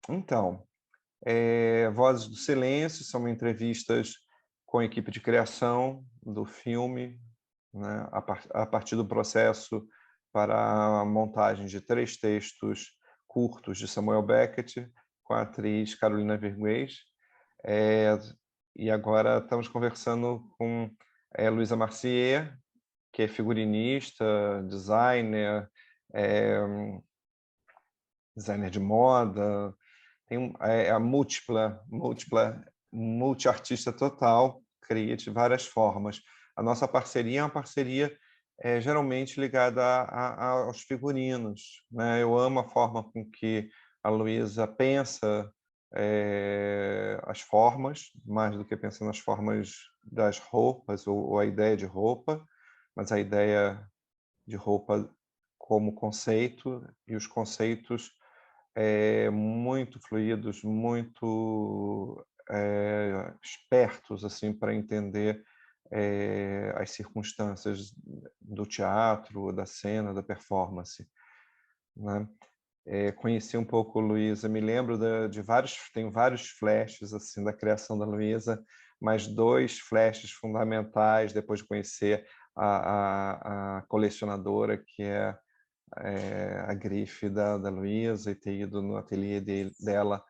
Então, Vozes do Silêncio são entrevistas com a equipe de criação do filme, né, a partir do processo para a montagem de 3 textos curtos de Samuel Beckett, com a atriz Carolina Verguês. E agora estamos conversando com Luísa Marcier, que é figurinista, designer, designer de moda, tem a multiartista total, cria de várias formas. A nossa parceria é uma parceria geralmente ligada aos figurinos, né? Eu amo a forma com que a Luísa pensa as formas, mais do que pensa nas formas das roupas ou a ideia de roupa, mas a ideia de roupa como conceito e os conceitos muito fluidos, muito espertos assim para entender as circunstâncias do teatro, da cena, da performance, né? Conheci um pouco Luísa, me lembro de vários, tenho vários flashes assim da criação da Luísa, mas 2 flashes fundamentais depois de conhecer a colecionadora, que é a grife da Luísa, e ter ido no ateliê dela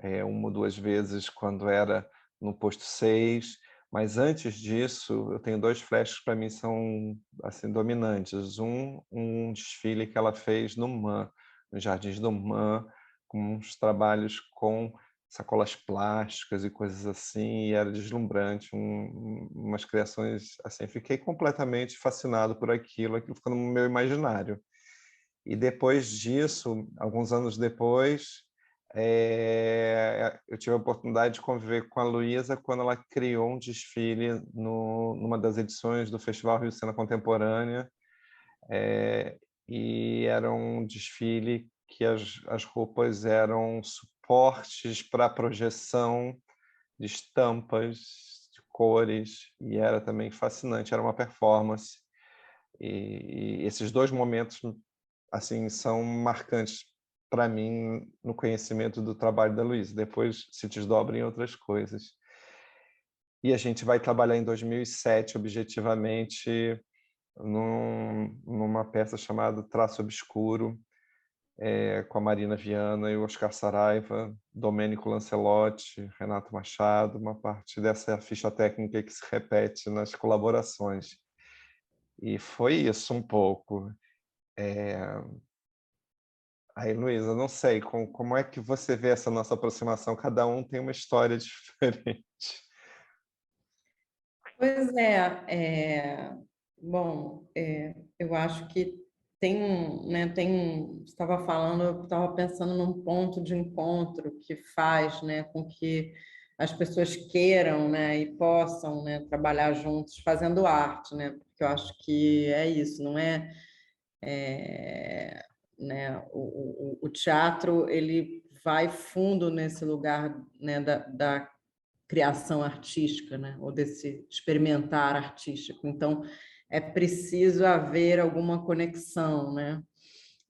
1 ou 2 vezes quando era no posto 6. Mas antes disso, eu tenho 2 flashes que para mim são assim dominantes. Um desfile que ela fez no MAM, nos Jardins do MAM, com uns trabalhos com sacolas plásticas e coisas assim, e era deslumbrante, umas criações assim, fiquei completamente fascinado por aquilo ficou no meu imaginário. E depois disso, alguns anos depois, eu tive a oportunidade de conviver com a Luísa quando ela criou um desfile numa das edições do Festival Rio Cena Contemporânea, e era um desfile que as roupas eram suportes para a projeção de estampas, de cores, e era também fascinante, era uma performance. E esses 2 momentos assim, são marcantes para mim no conhecimento do trabalho da Luísa. Depois se desdobra em outras coisas. E a gente vai trabalhar em 2007, objetivamente, numa peça chamada Traço Obscuro, com a Marina Viana e o Oscar Saraiva, Domênico Lancelotti, Renato Machado, uma parte dessa ficha técnica que se repete nas colaborações. E foi isso um pouco. Aí, Luísa, não sei, como é que você vê essa nossa aproximação? Cada um tem uma história diferente. Pois é, bom, eu acho que você estava falando, eu estava pensando num ponto de encontro que faz, né, com que as pessoas queiram, né, e possam, né, trabalhar juntos fazendo arte, né, porque eu acho que é isso, não é, né, o teatro, ele vai fundo nesse lugar, né, da criação artística, né? Ou desse experimentar artístico. Então, é preciso haver alguma conexão, né?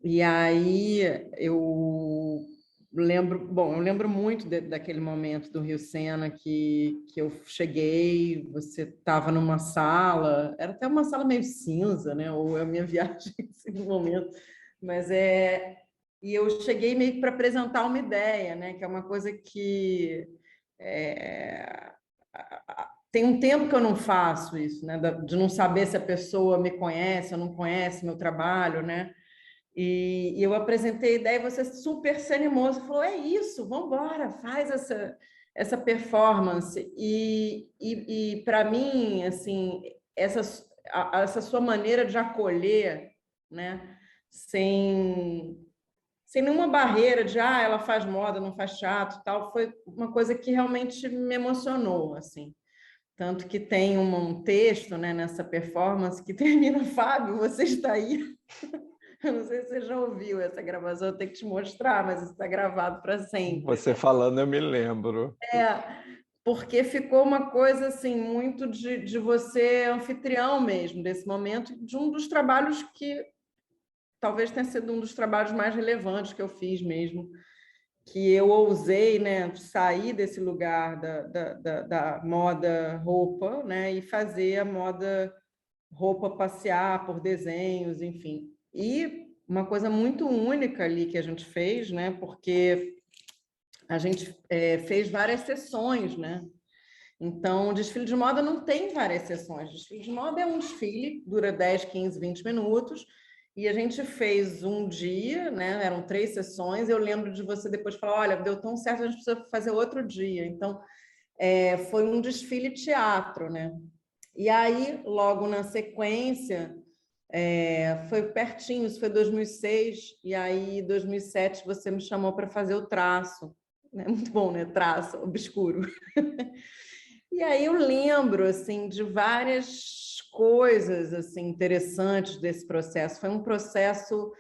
E aí eu lembro muito daquele momento do Rio Sena que eu cheguei, você estava numa sala, era até uma sala meio cinza, né? Ou é a minha viagem nesse momento, mas e eu cheguei meio para apresentar uma ideia, né? Que é uma coisa que é, tem um tempo que eu não faço isso, né? De não saber se a pessoa me conhece ou não conhece meu trabalho, né? E eu apresentei a ideia e você super se animou, você falou, é isso, vamos embora, faz essa performance. E para mim, assim, essa sua maneira de acolher, né? Sem nenhuma barreira de ela faz moda, não faz teatro, tal, foi uma coisa que realmente me emocionou, assim. Tanto que tem um texto, né, nessa performance que termina, Fábio, você está aí. Eu não sei se você já ouviu essa gravação, eu tenho que te mostrar, mas isso está gravado para sempre. Você falando, eu me lembro. Porque ficou uma coisa assim, muito de você anfitrião mesmo, desse momento, de um dos trabalhos que talvez tenha sido um dos trabalhos mais relevantes que eu fiz mesmo, que eu ousei, né, sair desse lugar da moda roupa, né, e fazer a moda roupa passear por desenhos, enfim. E uma coisa muito única ali que a gente fez, né, porque a gente fez várias sessões, né? Então, o desfile de moda não tem várias sessões. O desfile de moda é um desfile, dura 10, 15, 20 minutos, e a gente fez um dia, né? Eram 3 sessões. Eu lembro de você depois falar: olha, deu tão certo, a gente precisa fazer outro dia. Então, foi um desfile teatro, né? E aí, logo na sequência, foi pertinho, isso foi 2006, e aí, em 2007, você me chamou para fazer o traço. É muito bom, né? Traço obscuro. E aí eu lembro assim de várias coisas assim interessantes desse processo. Foi um processo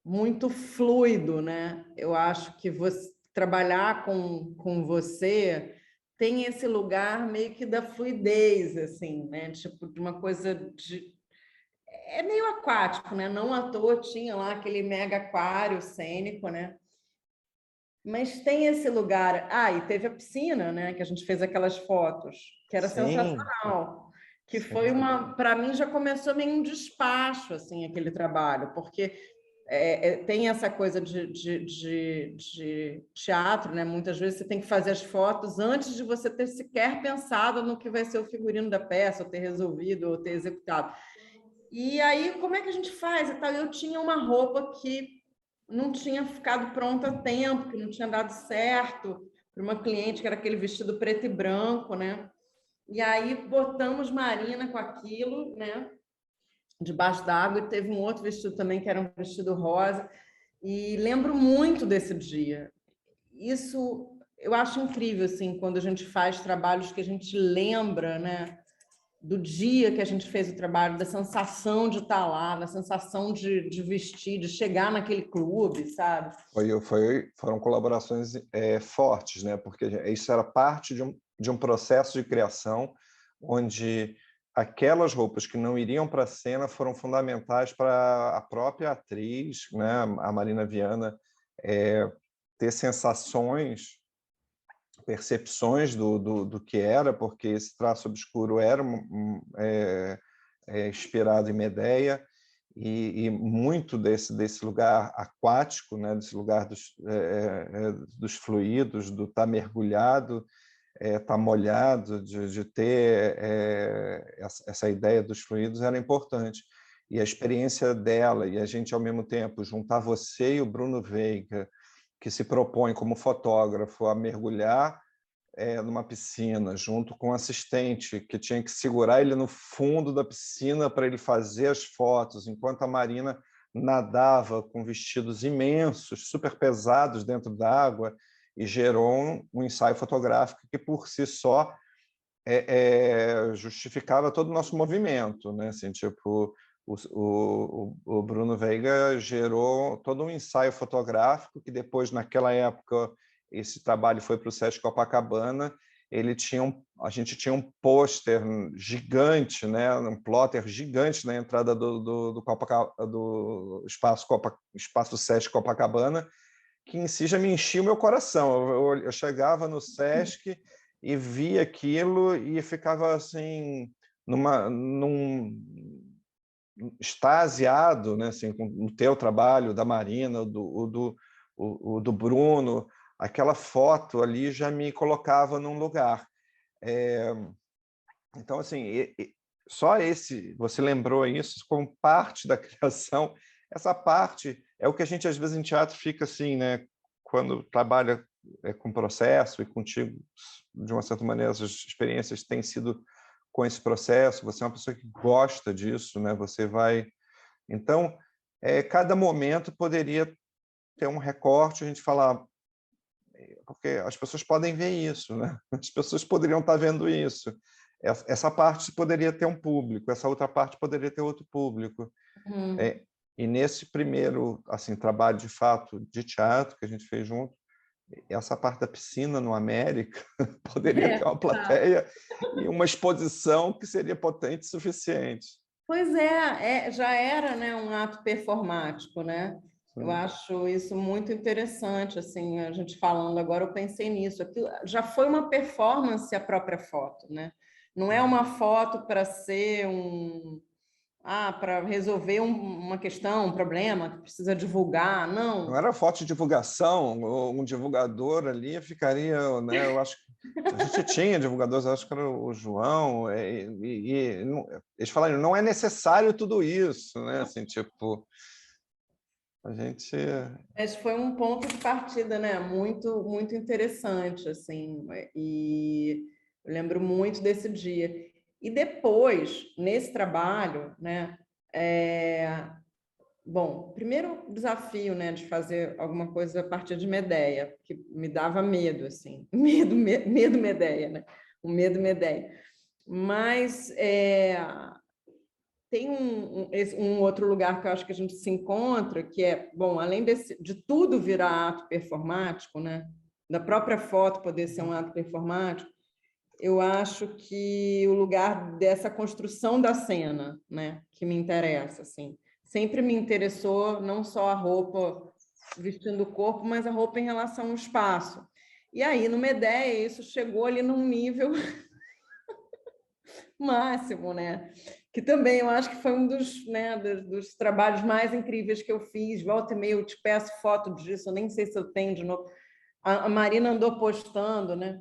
muito fluido, né? Eu acho que você trabalhar com você tem esse lugar meio que da fluidez, assim, né? Tipo, de uma coisa de... É meio aquático, né? Não à toa tinha lá aquele mega aquário cênico, né? Mas tem esse lugar. Ah, e teve a piscina, né? Que a gente fez aquelas fotos, que era Sim, sensacional. Que foi sim. uma, para mim já começou meio um despacho assim aquele trabalho, porque tem essa coisa de teatro, né? Muitas vezes você tem que fazer as fotos antes de você ter sequer pensado no que vai ser o figurino da peça, ou ter resolvido, ou ter executado. E aí, como é que a gente faz? E tal, eu tinha uma roupa que não tinha ficado pronta a tempo, que não tinha dado certo para uma cliente, que era aquele vestido preto e branco, né? E aí botamos Marina com aquilo, né? Debaixo d'água, e teve um outro vestido também, que era um vestido rosa. E lembro muito desse dia. Isso eu acho incrível, assim, quando a gente faz trabalhos que a gente lembra, né? Do dia que a gente fez o trabalho, da sensação de estar lá, da sensação de vestir, de chegar naquele clube, sabe? Foram colaborações fortes, né? Porque isso era parte de um processo de criação onde aquelas roupas que não iriam para a cena foram fundamentais para a própria atriz, né? A Marina Viana, ter sensações, percepções do que era, porque esse traço obscuro era inspirado em Medeia, e muito desse lugar aquático, né, desse lugar dos fluidos, do estar mergulhado, estar molhado, de ter essa ideia dos fluidos era importante. E a experiência dela, e a gente, ao mesmo tempo, juntar você e o Bruno Veiga, que se propõe como fotógrafo a mergulhar numa piscina, junto com um assistente que tinha que segurar ele no fundo da piscina para ele fazer as fotos, enquanto a Marina nadava com vestidos imensos, super pesados dentro d'água, e gerou um ensaio fotográfico que, por si só, justificava todo o nosso movimento, né? Assim, tipo, o Bruno Veiga gerou todo um ensaio fotográfico que depois, naquela época, esse trabalho foi para o Sesc Copacabana. A gente tinha um pôster gigante, né, um plotter gigante na entrada do espaço Sesc Copacabana, que em si já me enchia o meu coração. Eu chegava no Sesc e via aquilo e ficava assim extasiado, né, assim, com o teu trabalho, da Marina, do Bruno. Aquela foto ali já me colocava num lugar. Então, assim, só você lembrou isso como parte da criação. Essa parte é o que a gente, às vezes, em teatro fica assim, né? Quando trabalha com processo, e contigo, de uma certa maneira, essas experiências têm sido com esse processo. Você é uma pessoa que gosta disso, né? Você vai... Então, cada momento poderia ter um recorte, a gente falar, porque as pessoas podem ver isso, né? As pessoas poderiam estar vendo isso. Essa parte poderia ter um público, essa outra parte poderia ter outro público. E nesse primeiro assim trabalho de fato de teatro que a gente fez junto, essa parte da piscina no América poderia ter uma plateia e uma exposição que seria potente o suficiente. Pois já era, né, um ato performático, né? Eu acho isso muito interessante, assim, a gente falando agora, eu pensei nisso. Aquilo já foi uma performance a própria foto, né? Não é uma foto para ser para resolver uma questão, um problema que precisa divulgar, Não não. era foto de divulgação, um divulgador ali ficaria, né? Eu acho que a gente tinha divulgadores, eu acho que era o João, eles falaram, não é necessário tudo isso, né? Assim, tipo, a gente... Mas foi um ponto de partida, né? Muito, muito interessante, assim. E eu lembro muito desse dia. E depois, nesse trabalho, né? Bom, primeiro desafio, né, de fazer alguma coisa a partir de Medeia, que me dava medo, assim, medo Medeia, né? O medo Medeia. Mas tem um outro lugar que eu acho que a gente se encontra, que é, bom, além de tudo virar ato performático, né? Da própria foto poder ser um ato performático, eu acho que o lugar dessa construção da cena, né, que me interessa, assim, sempre me interessou não só a roupa vestindo o corpo, mas a roupa em relação ao espaço. E aí, no Medeia, isso chegou ali num nível máximo, né? Que também eu acho que foi um dos, né, dos trabalhos mais incríveis que eu fiz. Volta e meia eu te peço foto disso, eu nem sei se eu tenho de novo. A Marina andou postando, né?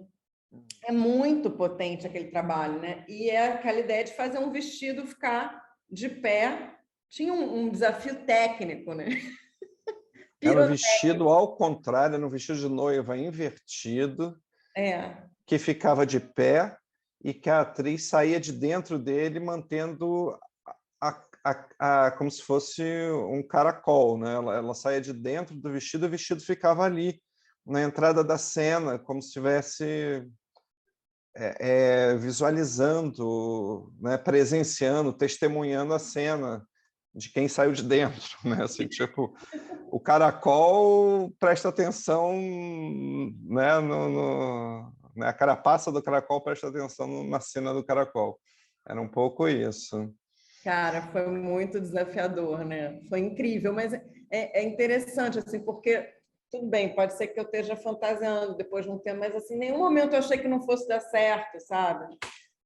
É muito potente aquele trabalho, né? E é aquela ideia de fazer um vestido ficar de pé. Tinha um desafio técnico, né? Era um vestido ao contrário, era um vestido de noiva invertido, que ficava de pé e que a atriz saía de dentro dele mantendo como se fosse um caracol, né? Ela saía de dentro do vestido e o vestido ficava ali, na entrada da cena, como se estivesse visualizando, né? Presenciando, testemunhando a cena de quem saiu de dentro, né? Assim, tipo, o caracol presta atenção, né? A carapaça do caracol presta atenção na cena do caracol. Era um pouco isso. Cara, foi muito desafiador, né? Foi incrível, mas é interessante, assim, porque tudo bem, pode ser que eu esteja fantasiando depois de um tempo, mas assim, em nenhum momento eu achei que não fosse dar certo, sabe?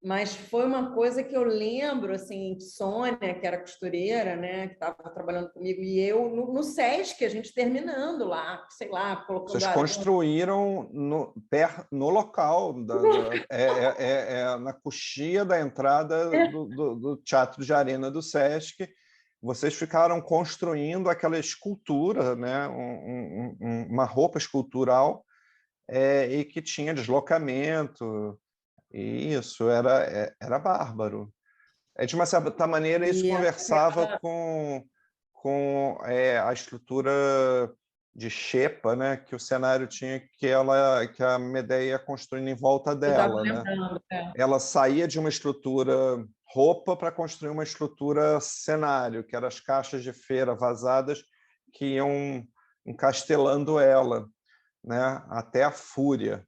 Mas foi uma coisa que eu lembro, assim, de Sônia, que era costureira, né, que estava trabalhando comigo, e eu no SESC, a gente terminando lá, sei lá, colocando Vocês arame. construíram no local, na coxia da entrada do Teatro de Arena do Sesc. Vocês ficaram construindo aquela escultura, né? Uma roupa escultural, e que tinha deslocamento. E isso era bárbaro. De uma certa maneira, isso E conversava com a estrutura de xepa, né, que o cenário tinha, que a Medeia ia construindo em volta eu estava dela, né? lembrando, Ela saía de uma estrutura roupa para construir uma estrutura cenário, que eram as caixas de feira vazadas que iam encastelando ela, né, até a Fúria,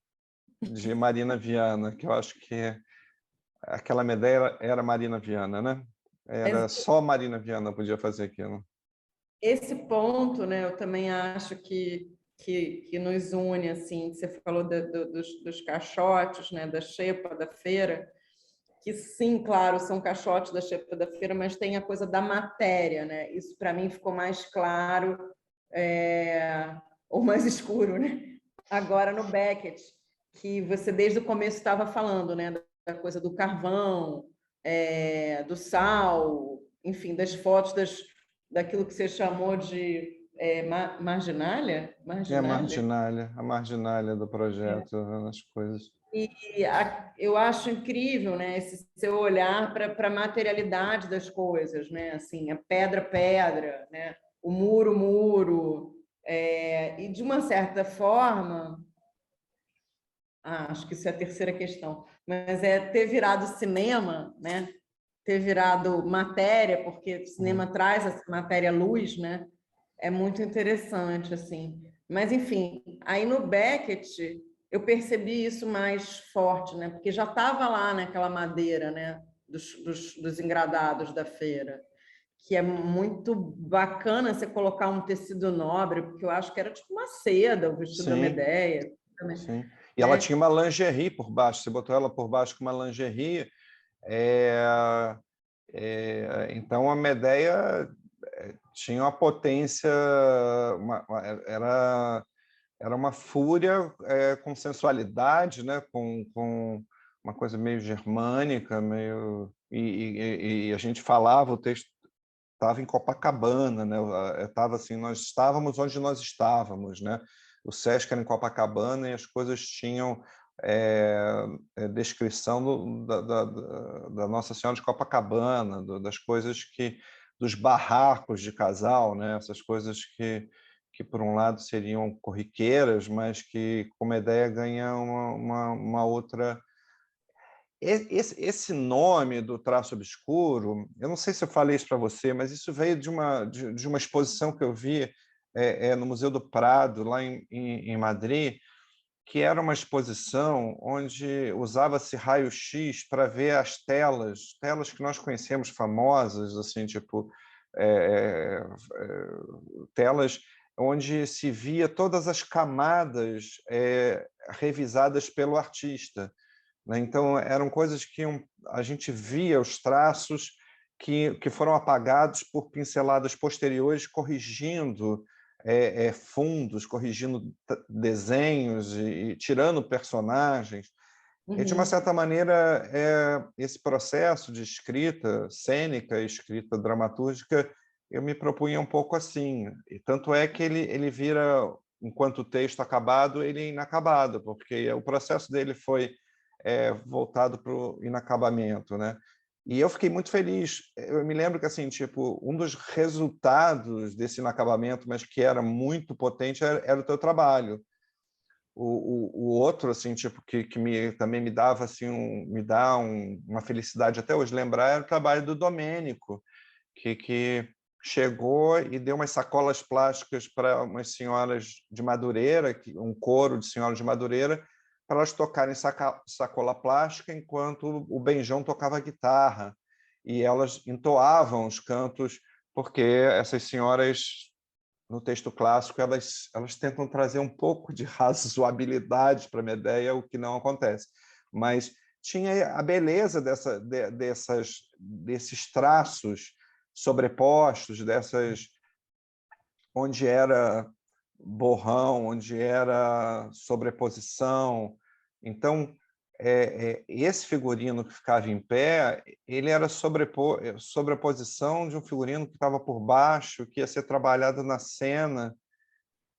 de Marina Viana, que eu acho que aquela Medeia era Marina Viana, né? Era só Marina Viana podia fazer aquilo. esse ponto, né, eu também acho que nos une, assim, você falou dos caixotes, né, da xepa, da feira, que sim, claro, são caixotes da xepa da feira, mas tem a coisa da matéria, né? Isso para mim ficou mais claro, ou mais escuro, né? Agora no Beckett, que você desde o começo estava falando, né, da coisa do carvão, do sal, enfim, das fotos daquilo que você chamou de marginália? Marginália? A marginália do projeto, as coisas. E eu acho incrível, né, esse seu olhar para a materialidade das coisas, né, assim, a pedra, né, o muro, e de uma certa forma, acho que isso é a terceira questão, mas é ter virado cinema, né, ter virado matéria, porque o cinema traz essa matéria-luz, né, é muito interessante, assim. Mas, enfim, aí no Beckett eu percebi isso mais forte, né? Porque já estava lá naquela madeira, né? Dos engradados da feira, que é muito bacana você colocar um tecido nobre, porque eu acho que era tipo uma seda, o vestido da Sim, Medea, sim. E ela né? tinha uma lingerie por baixo. Você botou ela por baixo com uma lingerie. É, então a Medea tinha uma potência, era uma fúria com sensualidade, né? Com uma coisa meio germânica, meio e a gente falava, o texto estava em Copacabana, né? Estava assim, nós estávamos onde nós estávamos, né? O Sesc era em Copacabana e as coisas tinham descrição da Nossa Senhora de Copacabana, das coisas dos barracos de casal, né? Essas coisas que por um lado seriam corriqueiras, mas que como ideia ganha uma outra. Esse nome do traço obscuro, eu não sei se eu falei isso para você, mas isso veio de uma exposição que eu vi no Museu do Prado, lá em Madrid, que era uma exposição onde usava-se raio-x para ver as telas que nós conhecemos famosas, assim, tipo é, telas onde se via todas as camadas revisadas pelo artista, né? Então, eram coisas que a gente via os traços que foram apagados por pinceladas posteriores, corrigindo fundos, corrigindo desenhos e tirando personagens. E, de uma Uhum. certa maneira, esse processo de escrita cênica, escrita dramatúrgica, eu me propunha um pouco assim. E tanto é que ele vira, enquanto o texto acabado, ele é inacabado, porque o processo dele foi voltado para o inacabamento, né? E eu fiquei muito feliz. Eu me lembro que assim, tipo, um dos resultados desse inacabamento, mas que era muito potente, era o teu trabalho. O outro, assim, tipo, que também me dava assim, uma felicidade até hoje lembrar, era o trabalho do Domênico, que chegou e deu umas sacolas plásticas para umas senhoras de Madureira, um coro de senhoras de Madureira, para elas tocarem sacola plástica enquanto o Benjão tocava guitarra. E elas entoavam os cantos, porque essas senhoras, no texto clássico, elas tentam trazer um pouco de razoabilidade para a Medea, o que não acontece. Mas tinha a beleza desses traços sobrepostos, onde era borrão, onde era sobreposição. Então, esse figurino que ficava em pé, ele era sobreposição de um figurino que estava por baixo, que ia ser trabalhado na cena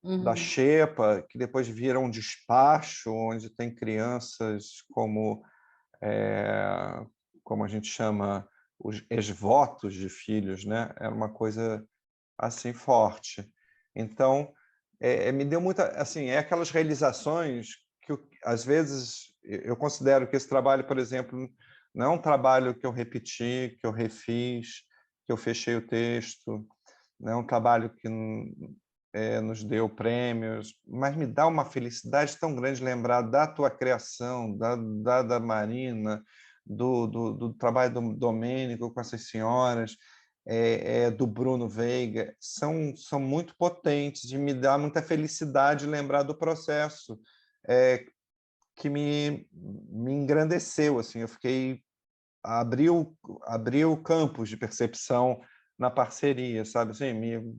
da Uhum. xepa, que depois vira um despacho, onde tem crianças como a gente chama, os ex-votos de filhos, né? Era uma coisa assim forte. Então, me deu muita, assim, aquelas realizações que às vezes eu considero que esse trabalho, por exemplo, não é um trabalho que eu repeti, que eu refiz, que eu fechei o texto, não é um trabalho que nos deu prêmios, mas me dá uma felicidade tão grande lembrar da tua criação, da Marina, do trabalho do Domênico com essas senhoras, do Bruno Veiga, são muito potentes e me dá muita felicidade lembrar do processo que me engrandeceu. Assim, eu fiquei abriu campos de percepção na parceria, sabe? Assim, me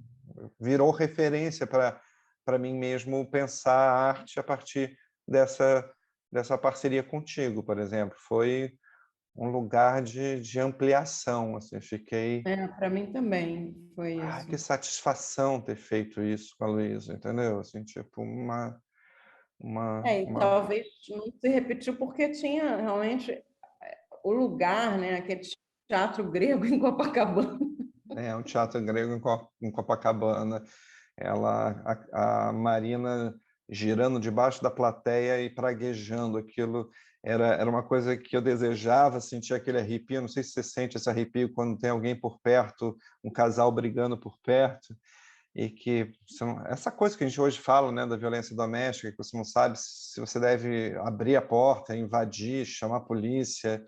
virou referência para mim mesmo pensar a arte a partir dessa parceria contigo, por exemplo. Foi um lugar de ampliação, assim, fiquei, Para mim também foi que isso. satisfação ter feito isso com a Luísa, entendeu? Assim, tipo, E talvez não se repetiu porque tinha realmente o lugar, né? Aquele teatro grego em Copacabana. um teatro grego em Copacabana, a Marina girando debaixo da plateia e praguejando aquilo. Era uma coisa que eu desejava, sentir aquele arrepio. Não sei se você sente esse arrepio quando tem alguém por perto, um casal brigando por perto, e que essa coisa que a gente hoje fala, né, da violência doméstica, que você não sabe se você deve abrir a porta, invadir, chamar a polícia,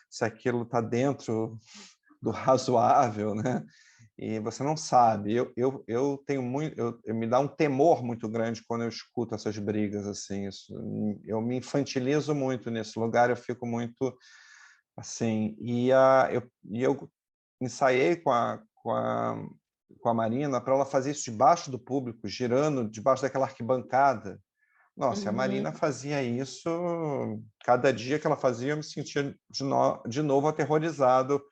se aquilo está dentro do razoável, né? e você não sabe. Eu tenho muito, me dá um temor muito grande quando eu escuto essas brigas assim. Eu me infantilizo muito nesse lugar, eu fico muito assim. Eu ensaiei com a Marina para ela fazer isso debaixo do público, girando debaixo daquela arquibancada. Nossa, a Marina Uhum. fazia isso, cada dia que ela fazia, eu me sentia de novo aterrorizado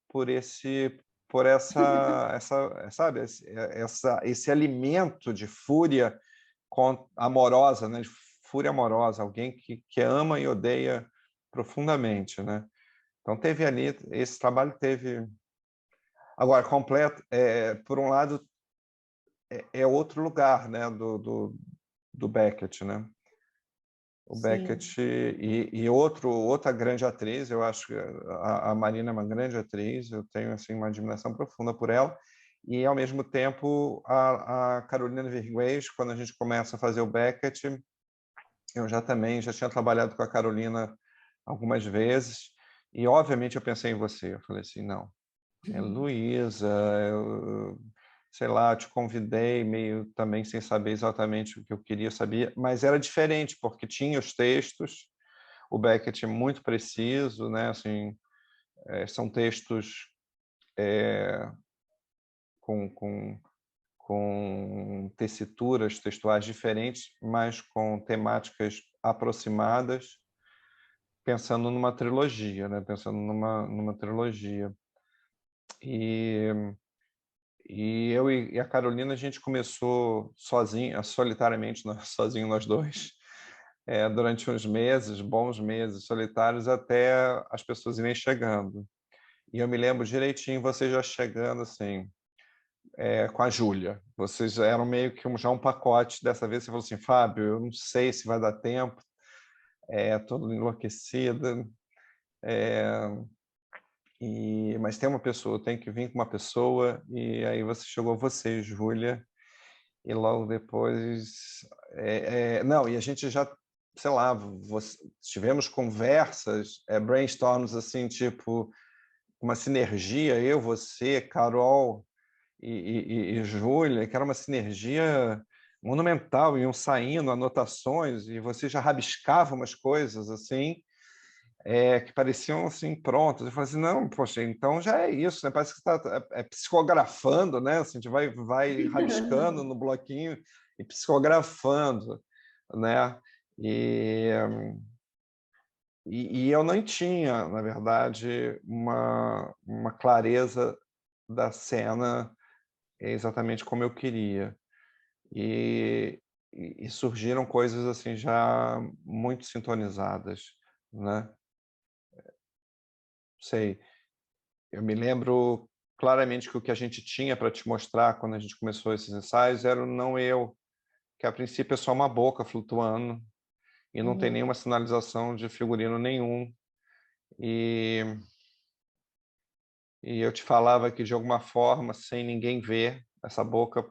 por sabe, esse alimento de fúria amorosa, né? De fúria amorosa, alguém que ama e odeia profundamente, né? Então teve ali, esse trabalho teve. Agora, completo, por um lado, é outro lugar, né? Do Beckett, né? O Sim. Beckett e outra grande atriz, eu acho que a Marina é uma grande atriz, eu tenho assim uma admiração profunda por ela, e ao mesmo tempo a Carolina Verguês, quando a gente começa a fazer o Beckett, eu já tinha trabalhado com a Carolina algumas vezes, e obviamente eu pensei em você, eu falei assim, não, é Luísa, sei lá, te convidei meio também sem saber exatamente o que eu queria saber, mas era diferente, porque tinha os textos, o Beckett é muito preciso, né? Assim, são textos com, com, com tessituras textuais diferentes, mas com temáticas aproximadas, pensando numa trilogia, né? Pensando numa trilogia. E eu e a Carolina, a gente começou sozinho, solitariamente, sozinho nós dois, durante uns meses, bons meses solitários, até as pessoas irem chegando. E eu me lembro direitinho, você já chegando assim, com a Júlia. Vocês já eram meio que já um pacote. Dessa vez você falou assim, Fábio, eu não sei se vai dar tempo, todo enlouquecida, mas tem uma pessoa, tem que vir com uma pessoa, e aí você chegou você, Júlia, e logo depois... não, e a gente já, sei lá, tivemos conversas, brainstorms assim, tipo, uma sinergia, eu, você, Carol e Júlia, que era uma sinergia monumental, iam saindo anotações, e você já rabiscava umas coisas assim, que pareciam assim prontas. Eu falei assim, não, poxa, então já é isso, né? Parece que você está psicografando, né? Assim, a gente vai rabiscando no bloquinho e psicografando, né? E, e eu não tinha, na verdade, uma clareza da cena exatamente como eu queria. E surgiram coisas assim já muito sintonizadas, né? Sei. Eu me lembro claramente que o que a gente tinha para te mostrar quando a gente começou esses ensaios era o não eu, que a princípio é só uma boca flutuando e não tem Uhum. nenhuma sinalização de figurino nenhum. E, e eu te falava que, de alguma forma, sem ninguém ver, essa boca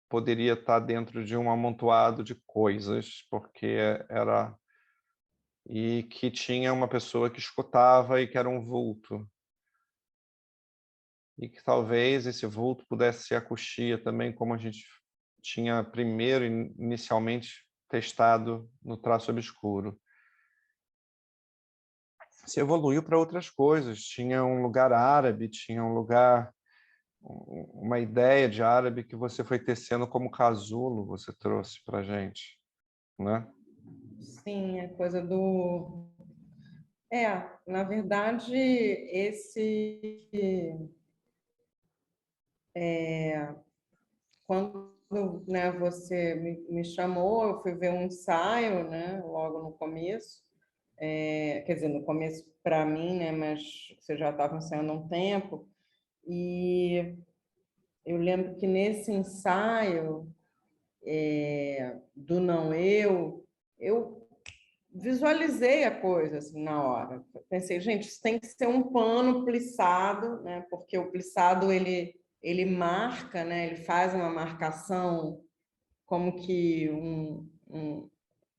poderia estar dentro de um amontoado de coisas, porque era... E que tinha uma pessoa que escutava e que era um vulto. E que talvez esse vulto pudesse ser a coxia também, como a gente tinha primeiro, inicialmente, testado no traço obscuro. Se evoluiu para outras coisas. Tinha um lugar árabe, tinha um lugar, uma ideia de árabe que você foi tecendo como casulo, você trouxe para a gente, né? Sim, é coisa do. Na verdade, esse. Quando, né, você me chamou, eu fui ver um ensaio, né, logo no começo. Quer dizer, no começo para mim, né, mas você já estava ensaiando há um tempo. E eu lembro que nesse ensaio do não eu visualizei a coisa assim na hora. Pensei, gente, isso tem que ser um pano plissado, né? Porque o plissado ele marca, né? Ele faz uma marcação como que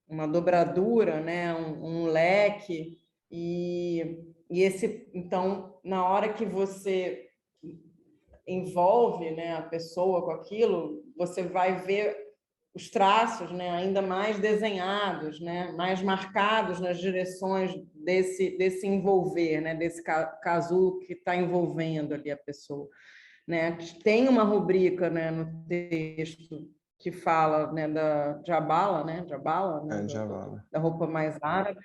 uma dobradura, né? Um leque e esse então na hora que você envolve, né, a pessoa com aquilo, você vai ver os traços, né, ainda mais desenhados, né, mais marcados nas direções desse envolver, né, desse casulo que está envolvendo ali a pessoa, né? Tem uma rubrica, né, no texto que fala, né, da Jabala, né, Já vale. da roupa mais árabe,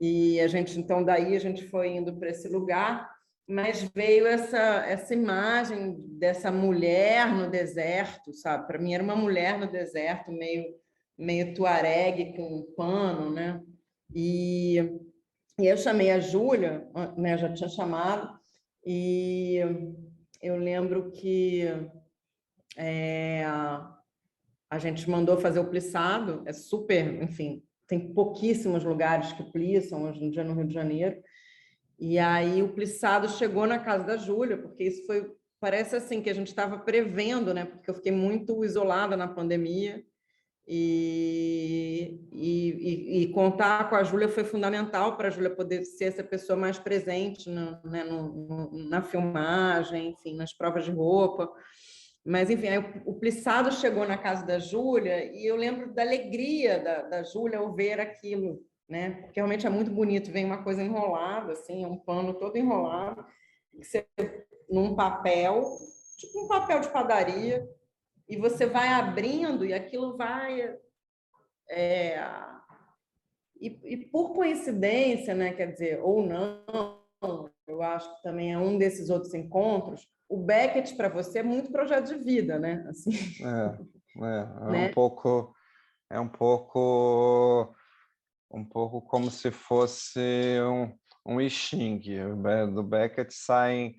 e a gente, então, daí a gente foi indo para esse lugar, mas veio essa imagem dessa mulher no deserto, sabe? Para mim era uma mulher no deserto, meio tuareg, com um pano, né? E eu chamei a Júlia, né? Já tinha chamado, e eu lembro que a gente mandou fazer o plissado, é super, enfim, tem pouquíssimos lugares que plissam hoje em dia no Rio de Janeiro. E aí o plissado chegou na casa da Júlia, porque isso foi, parece assim, que a gente estava prevendo, né? Porque eu fiquei muito isolada na pandemia e contar com a Júlia foi fundamental para a Júlia poder ser essa pessoa mais presente né, na filmagem, enfim, nas provas de roupa. Mas, enfim, aí o plissado chegou na casa da Júlia e eu lembro da alegria da Júlia ao ver aquilo, né? Porque realmente é muito bonito, vem uma coisa enrolada, assim, um pano todo enrolado, que você, num papel, tipo um papel de padaria, e você vai abrindo e aquilo vai... E por coincidência, né, quer dizer, ou não, eu acho que também é um desses outros encontros, o Beckett para você é muito projeto de vida, né? Assim, É né? um pouco como se fosse um I Ching. Do Beckett saem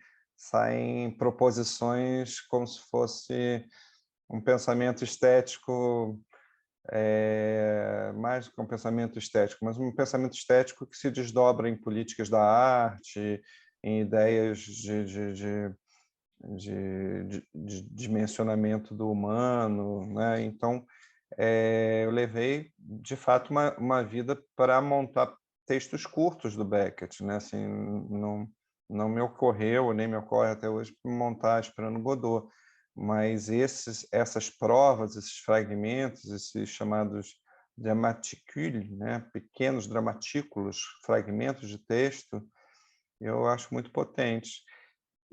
proposições como se fosse um pensamento estético, mais do que um pensamento estético, mas um pensamento estético que se desdobra em políticas da arte, em ideias de dimensionamento do humano, né? Então, eu levei, de fato, uma vida para montar textos curtos do Beckett, né? Assim, não me ocorreu, nem me ocorre até hoje, montar Esperando Godot, mas essas provas, esses fragmentos, esses chamados dramaticules, né? Pequenos dramatículos, fragmentos de texto, eu acho muito potentes.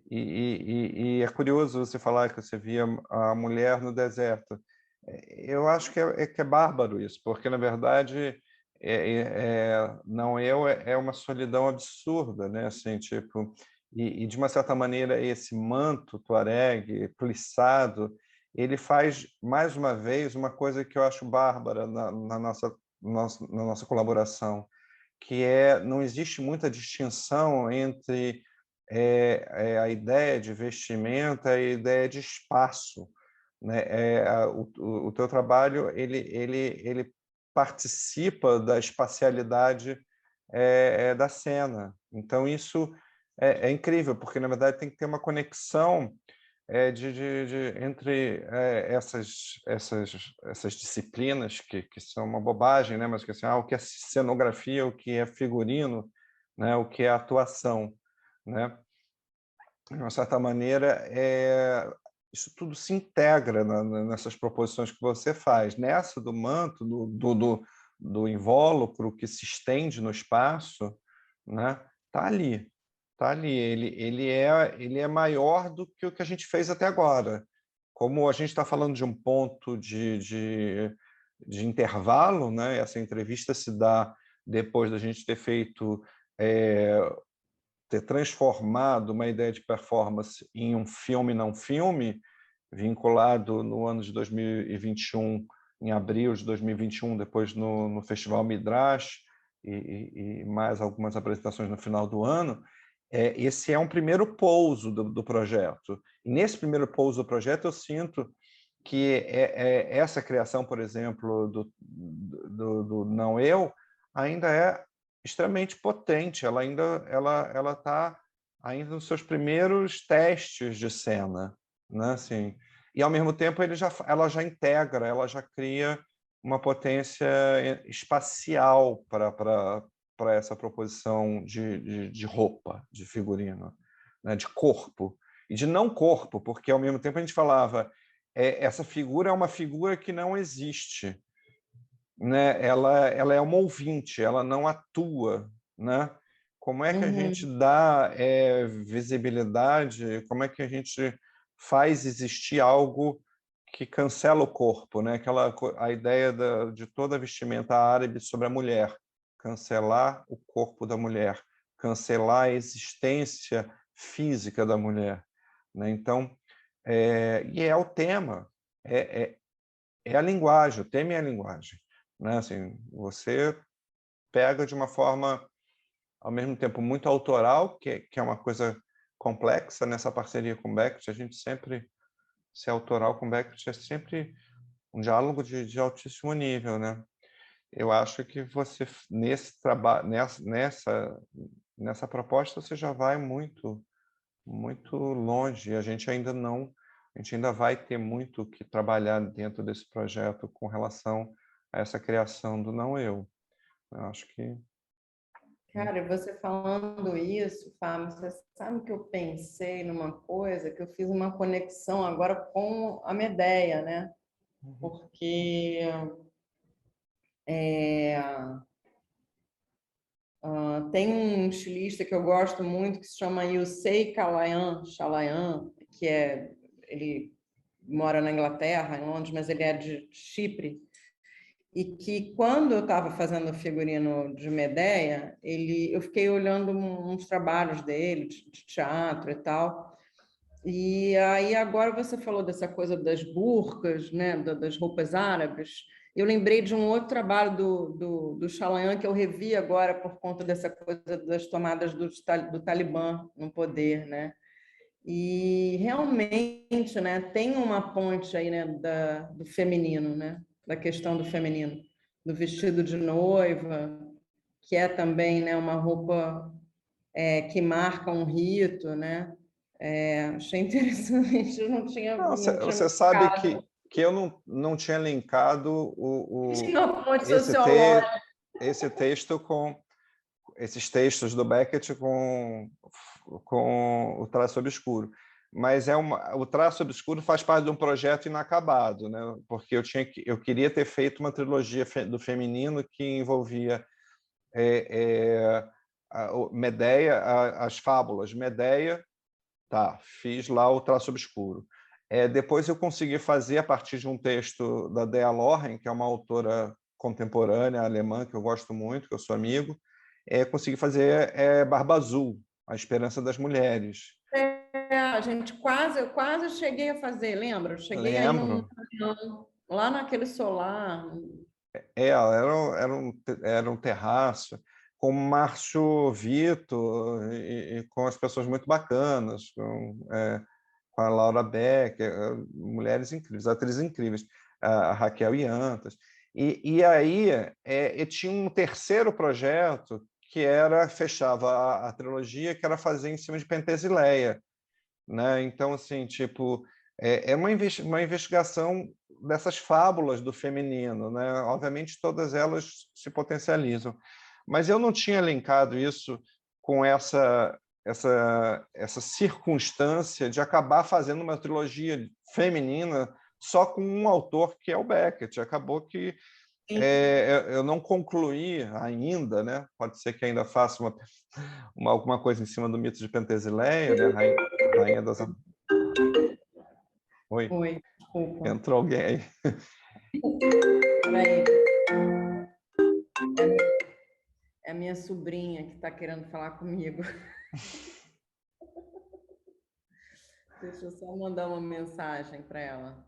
E é curioso você falar que você via a mulher no deserto. Eu acho que é bárbaro isso, porque, na verdade, não é uma solidão absurda, né? Assim, tipo, de uma certa maneira, esse manto tuareg, plissado, ele faz, mais uma vez, uma coisa que eu acho bárbara na nossa colaboração, que não existe muita distinção entre a ideia de vestimenta e a ideia de espaço, né? O teu trabalho ele participa da espacialidade da cena. Então isso é incrível, porque na verdade tem que ter uma conexão entre essas disciplinas que são uma bobagem, né? Mas que assim, o que é cenografia, o que é figurino, né? O que é atuação, né? De uma certa maneira, isso tudo se integra nessas proposições que você faz. Nessa do manto, do invólucro que se estende no espaço, né? Tá ali. Tá ali. Ele é maior do que o que a gente fez até agora. Como a gente está falando de um ponto de intervalo, né? Essa entrevista se dá depois da gente ter feito ter transformado uma ideia de performance em um filme não filme, vinculado no ano de 2021, em abril de 2021, depois no Festival Midrash, e mais algumas apresentações no final do ano. Esse é um primeiro pouso do projeto. E nesse primeiro pouso do projeto, eu sinto que essa criação, por exemplo, do Não Eu, ainda é extremamente potente. Ela está ainda nos seus primeiros testes de cena, né? Assim, e ao mesmo tempo ela já integra, ela já cria uma potência espacial para essa proposição de roupa, de figurino, né? De corpo. e de não corpo, porque ao mesmo tempo a gente falava, essa figura é uma figura que não existe, né? Ela é uma ouvinte, ela não atua, né? Como é que a gente Uhum. dá visibilidade, como é que a gente faz existir algo que cancela o corpo, né? A ideia de toda a vestimenta árabe sobre a mulher, cancelar o corpo da mulher, cancelar a existência física da mulher, né? Então, e é o tema, é a linguagem, o tema é a linguagem, né? Assim, você pega de uma forma, ao mesmo tempo, muito autoral, que é uma coisa complexa nessa parceria com o Beckett. A gente sempre, ser autoral com o Beckett é sempre um diálogo de altíssimo nível, né? Eu acho que você, nesse trabalho, nessa proposta, você já vai muito, muito longe. A gente ainda vai ter muito que trabalhar dentro desse projeto com relação a essa criação do não eu. Eu acho que Cara, você falando isso, Fábio, você sabe que eu pensei numa coisa, que eu fiz uma conexão agora com a Medea, né? Porque tem um estilista que eu gosto muito que se chama Yusei Chalayan, ele mora na Inglaterra, em Londres, mas ele é de Chipre. E que quando eu estava fazendo o figurino de Medea, eu fiquei olhando uns trabalhos dele, de teatro e tal. E aí agora você falou dessa coisa das burcas, né, das roupas árabes. Eu lembrei de um outro trabalho do Chalayan que eu revi agora por conta dessa coisa das tomadas do Talibã no poder, né? E realmente, né, tem uma ponte aí, né, do feminino, né, da questão do feminino, do vestido de noiva, que é também, né, uma roupa que marca um rito, né? Achei interessante, eu não, não tinha você sabe marcado. que eu não tinha linkado Tinha uma ponte esse, sociológica. esse texto com esses textos do Beckett com o traço obscuro. Mas o traço obscuro faz parte de um projeto inacabado, né? Porque eu queria ter feito uma trilogia do feminino que envolvia Medea, as fábulas Medea, tá, fiz lá o traço obscuro. Depois eu consegui fazer, a partir de um texto da Dea Loren, que é uma autora contemporânea alemã que eu gosto muito, que eu sou amigo, consegui fazer Barba Azul, A Esperança das Mulheres. Eu quase cheguei a fazer, lembra? Eu cheguei aí Lembro. lá naquele solar. Era um terraço com Márcio Vito e com as pessoas muito bacanas, com a Laura Becker, mulheres incríveis, atrizes incríveis, a Raquel Iantas. E aí tinha um terceiro projeto que fechava a trilogia, que era fazer em cima de Pentesileia, né? Então, assim, tipo, uma investigação dessas fábulas do feminino, né? Obviamente, todas elas se potencializam, mas eu não tinha linkado isso com essa circunstância de acabar fazendo uma trilogia feminina só com um autor, que é o Beckett. Acabou que eu não concluí ainda, né? Pode ser que ainda faça alguma coisa em cima do mito de Pentesileia, né? Rainha das... Oi, Oi, desculpa. entrou alguém aí. Peraí. É a minha sobrinha que está querendo falar comigo. Deixa eu só mandar uma mensagem para ela.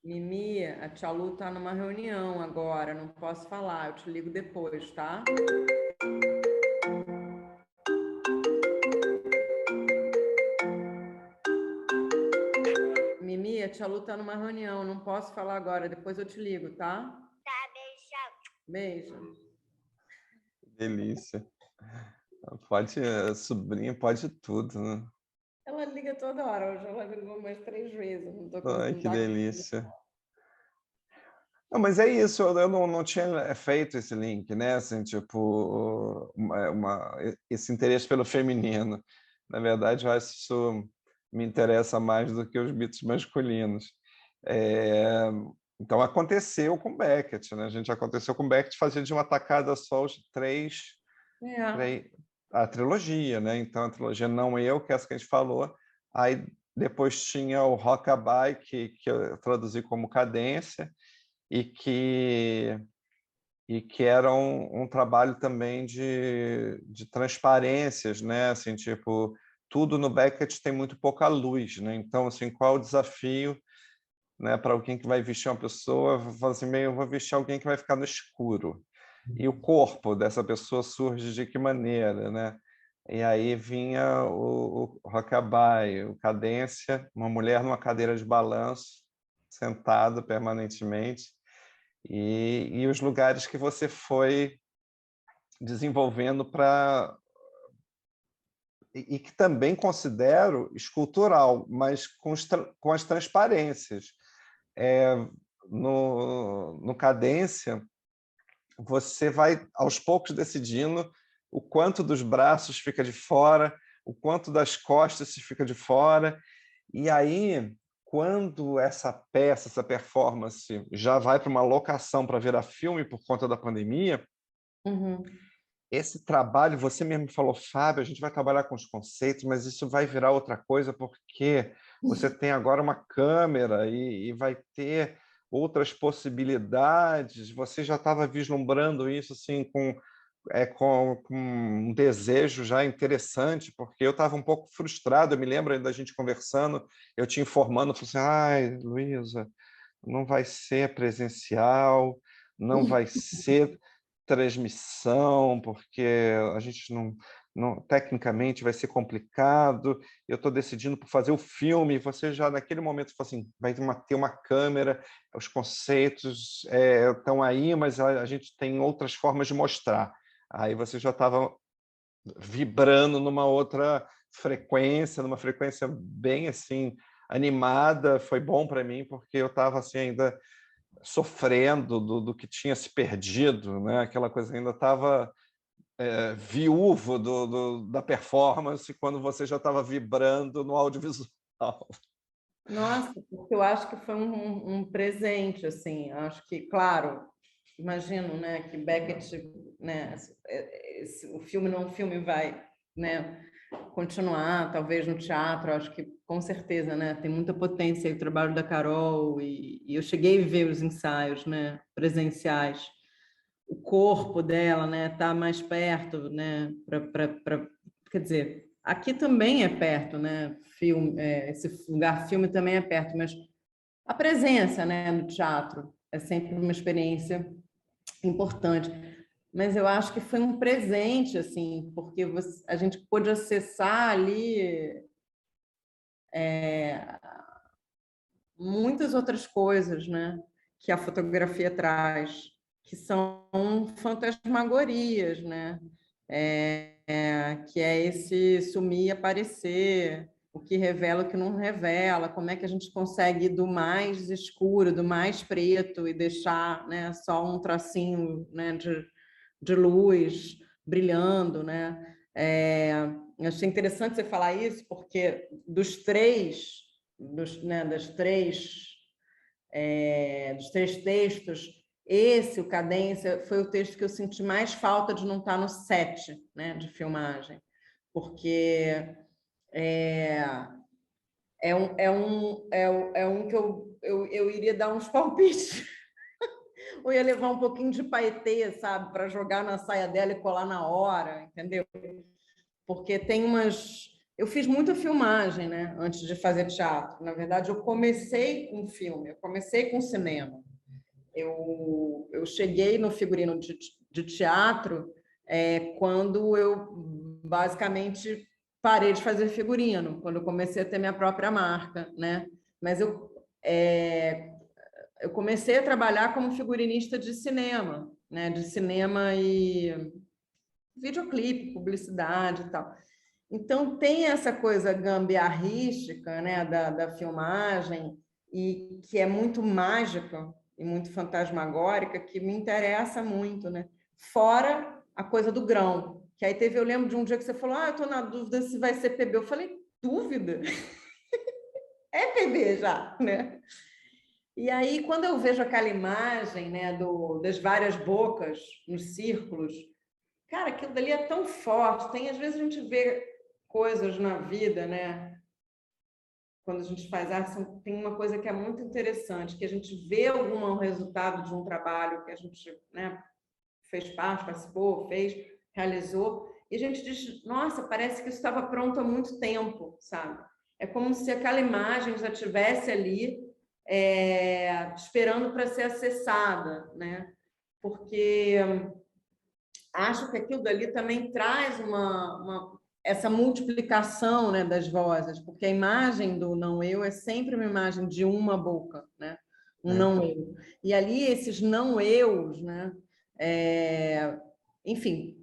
Mimi, a tia Lu está numa reunião agora, não posso falar, eu te ligo depois, tá? Mimi, a tia Lu está numa reunião, não posso falar agora, depois eu te ligo, tá? Tá, beijo. Beijo. Delícia. Sobrinha pode tudo, né? Ela liga toda hora, hoje ela ligou umas 3 vezes, Ai, não que dá. delícia. Não, mas é isso, eu não tinha feito esse link, né? Assim, tipo, esse interesse pelo feminino. Na verdade, eu acho que isso me interessa mais do que os mitos masculinos. Eh, então aconteceu com Beckett, né, aconteceu com Beckett fazer de uma tacada só os 3 É. a trilogia, né, então a trilogia Não Eu, que é essa que a gente falou, aí depois tinha o Rockabye, que eu traduzi como Cadência, e que era um trabalho também de transparências, né, assim, tipo, tudo no Beckett tem muito pouca luz, né, então, assim, qual é o desafio, né, para alguém que vai vestir uma pessoa, fala assim: "Bem, eu vou vestir alguém que vai ficar no escuro". E o corpo dessa pessoa surge de que maneira, né? E aí vinha o Rockabye, o Cadência, uma mulher numa cadeira de balanço, sentada permanentemente, e os lugares que você foi desenvolvendo para e que também considero escultural, mas com as transparências. Eh, no Cadência, você vai, aos poucos, decidindo o quanto dos braços fica de fora, o quanto das costas se fica de fora. E aí, quando essa peça, essa performance já vai para uma locação para virar filme por conta da pandemia, Uhum. esse trabalho, você mesmo falou: "Fábio, a gente vai trabalhar com os conceitos, mas isso vai virar outra coisa, porque você tem agora uma câmera e vai ter outras possibilidades". Você já estava vislumbrando isso, assim, com um desejo já interessante, porque eu estava um pouco frustrado, eu me lembro ainda da gente conversando, eu te informando, falei assim: "Ai, Luísa, não vai ser presencial, não vai ser transmissão, porque a gente não tecnicamente vai ser complicado, eu estou decidindo por fazer o filme", e você já naquele momento falou assim: "Vai ter uma câmera, os conceitos, estão aí, mas a gente tem outras formas de mostrar". Aí você já estava vibrando numa outra frequência, numa frequência bem, assim, animada. Foi bom para mim, porque eu estava, assim, ainda sofrendo do que tinha se perdido, né, aquela coisa, ainda estava, viúvo da performance, quando você já estava vibrando no audiovisual. Nossa, porque eu acho que foi um presente, assim, acho que, claro, imagino, né, que Beckett, né, o filme não, o filme vai, né, continuar, talvez no teatro, acho que com certeza, né, tem muita potência aí o trabalho da Carol, e eu cheguei a ver os ensaios, né, presenciais, o corpo dela, né, tá mais perto, né, quer dizer, aqui também é perto, né, filme, esse lugar filme também é perto, mas a presença, né, no teatro é sempre uma experiência importante. Mas eu acho que foi um presente, assim, porque a gente pôde acessar ali muitas outras coisas, né, que a fotografia traz, que são fantasmagorias, né, que é esse sumir e aparecer, o que revela, o que não revela, como é que a gente consegue ir do mais escuro, do mais preto e deixar, né, só um tracinho, né, de luz brilhando, né? Achei interessante você falar isso, porque né, dos três textos, esse, o Cadência, foi o texto que eu senti mais falta de não estar no set, né, de filmagem, porque é, é um que eu iria dar uns palpites, ou ia levar um pouquinho de paetê, sabe, para jogar na saia dela e colar na hora, entendeu? Porque tem umas... Eu fiz muita filmagem, né, antes de fazer teatro. Na verdade, eu comecei com filme, eu comecei com cinema. Eu cheguei no figurino de teatro quando eu basicamente parei de fazer figurino, quando eu comecei a ter minha própria marca, né? Mas eu comecei a trabalhar como figurinista de cinema, né? De cinema e videoclipe, publicidade e tal. Então, tem essa coisa gambiarrística, né, da filmagem, e que é muito mágica e muito fantasmagórica, que me interessa muito, né? Fora a coisa do grão, Que aí eu lembro de um dia que você falou, eu estou na dúvida se vai ser PB. Eu falei, dúvida? É PB já, né? E aí, quando eu vejo aquela imagem, né, das várias bocas nos círculos, cara, aquilo dali é tão forte. Às vezes a gente vê coisas na vida, né? Quando a gente faz arte, tem uma coisa que é muito interessante, que a gente vê algum resultado de um trabalho que a gente, né, fez parte, participou, fez, realizou, e a gente diz, nossa, parece que isso estava pronto há muito tempo, sabe? É como se aquela imagem já estivesse ali, esperando para ser acessada, né? Porque acho que aquilo dali também traz essa multiplicação, né, das vozes, porque a imagem do não eu é sempre uma imagem de uma boca, né? Um não eu. E ali esses não eus, né? Enfim,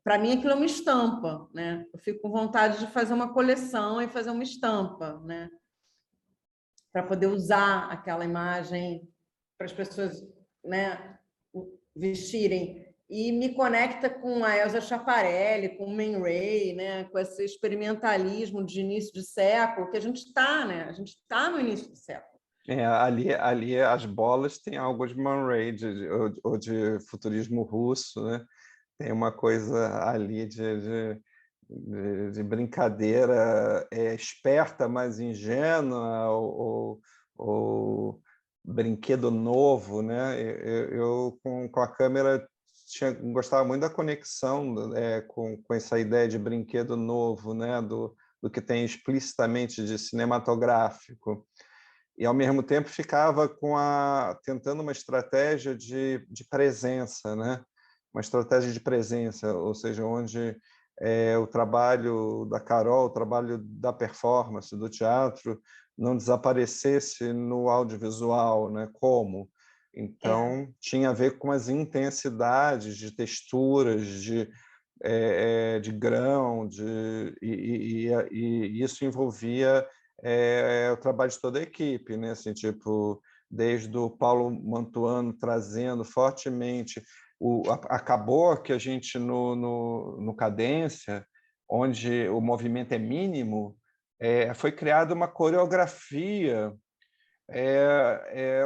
para mim aquilo é uma estampa, né? Eu fico com vontade de fazer uma coleção e fazer uma estampa, né? Para poder usar aquela imagem para as pessoas, né, vestirem. E me conecta com a Elsa Schiaparelli, com o Man Ray, né, com esse experimentalismo de início de século, que a gente está, né? A gente está no início do século. Ali as bolas têm algo de Man Ray, ou de futurismo russo, né? Tem uma coisa ali de brincadeira esperta, mas ingênua, ou brinquedo novo, né? Eu com a câmera gostava muito da conexão com essa ideia de brinquedo novo, né? Do que tem explicitamente de cinematográfico. E, ao mesmo tempo, ficava tentando uma estratégia de presença, né? Uma estratégia de presença, ou seja, onde o trabalho da Carol, o trabalho da performance, do teatro, não desaparecesse no audiovisual, né? Como? Então, tinha a ver com as intensidades de texturas, de grão, e isso envolvia o trabalho de toda a equipe, né? Assim, tipo, desde o Paulo Mantuano trazendo fortemente acabou que a gente no Cadência, onde o movimento é mínimo, foi criada uma coreografia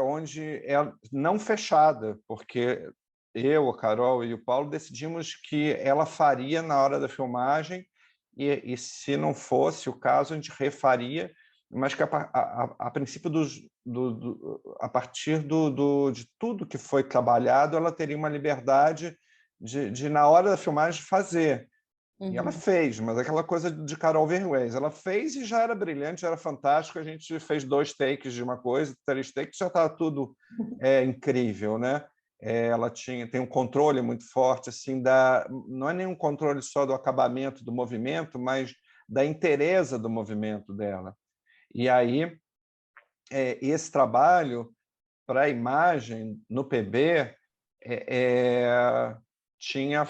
onde é não fechada, porque eu, a Carol e o Paulo decidimos que ela faria na hora da filmagem e se não fosse o caso, a gente refaria, mas que a princípio, a partir de tudo que foi trabalhado, ela teria uma liberdade de na hora da filmagem, fazer. E ela fez, mas aquela coisa de Carol Verwez, ela fez e já era brilhante, já era fantástico, a gente fez 2 takes de uma coisa, 3 takes, já estava tudo incrível, né? Ela tem um controle muito forte, assim, não é nenhum controle só do acabamento do movimento, mas da inteireza do movimento dela. E aí, esse trabalho para a imagem no PB tinha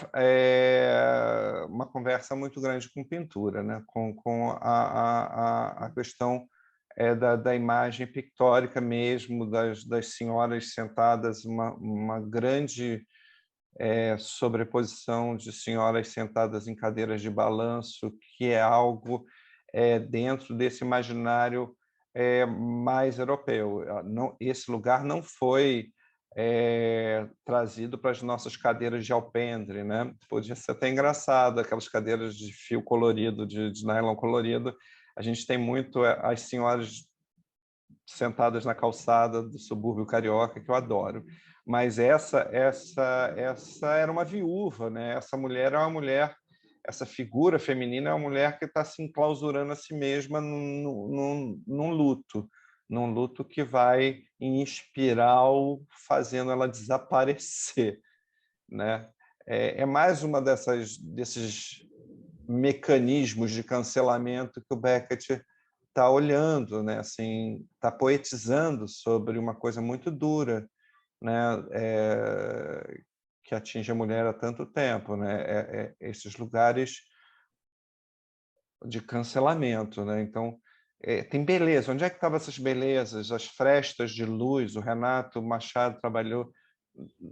uma conversa muito grande com pintura, né? com a questão da imagem pictórica mesmo, das senhoras sentadas, uma grande sobreposição de senhoras sentadas em cadeiras de balanço, que é algo dentro desse imaginário mais europeu. Esse lugar não foi trazido para as nossas cadeiras de alpendre, né? Podia ser até engraçado, aquelas cadeiras de fio colorido, de nylon colorido. A gente tem muito as senhoras sentadas na calçada do subúrbio carioca, que eu adoro. Mas essa era uma viúva, né? Essa mulher é uma mulher, essa figura feminina é uma mulher que está se enclausurando a si mesma num luto que vai em espiral, fazendo ela desaparecer, né? É mais uma desses mecanismos de cancelamento que o Beckett está olhando, né? Assim, está poetizando sobre uma coisa muito dura, né? Que atinge a mulher há tanto tempo, né? Esses lugares de cancelamento, né? Então, tem beleza. Onde é que estavam essas belezas? As frestas de luz. O Renato Machado trabalhou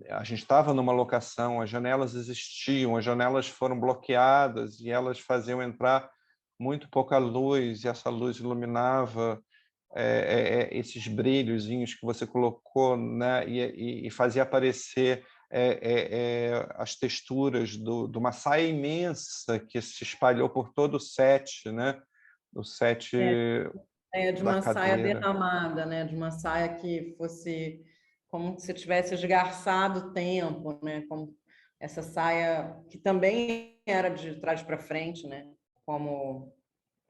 a gente estava numa locação, as janelas existiam, as janelas foram bloqueadas e elas faziam entrar muito pouca luz, e essa luz iluminava esses brilhozinhos que você colocou, né? E fazia aparecer as texturas de uma saia imensa que se espalhou por todo o set, né? O set De da uma saia cadeira. derramada, né? De uma saia que fosse como se tivesse esgarçado o tempo, né? Como essa saia que também era de trás para frente, né? Como